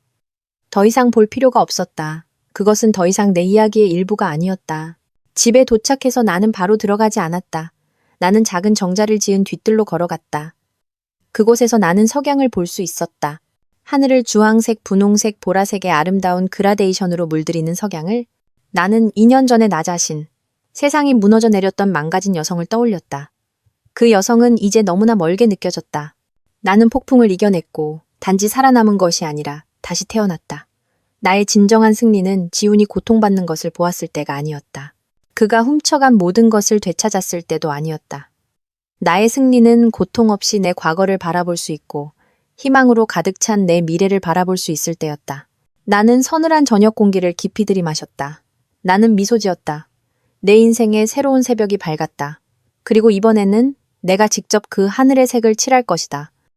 더 이상 볼 필요가 없었다. 그것은 더 이상 내 이야기의 일부가 아니었다. 집에 도착해서 나는 바로 들어가지 않았다. 나는 작은 정자를 지은 뒤뜰로 걸어갔다. 그곳에서 나는 석양을 볼 수 있었다. 하늘을 주황색, 분홍색, 보라색의 아름다운 그라데이션으로 물들이는 석양을. 나는 2년 전의 나 자신, 세상이 무너져 내렸던 망가진 여성을 떠올렸다. 그 여성은 이제 너무나 멀게 느껴졌다. 나는 폭풍을 이겨냈고 단지 살아남은 것이 아니라 다시 태어났다. 나의 진정한 승리는 지훈이 고통받는 것을 보았을 때가 아니었다. 그가 훔쳐간 모든 것을 되찾았을 때도 아니었다. 나의 승리는 고통 없이 내 과거를 바라볼 수 있고 희망으로 가득 찬 내 미래를 바라볼 수 있을 때였다. 나는 서늘한 저녁 공기를 깊이 들이마셨다. 나는 미소 지었다. 내 인생에 새로운 새벽이 밝았다. 그리고 이번에는 내가 직접 그 하늘의 색을 칠할 것이다.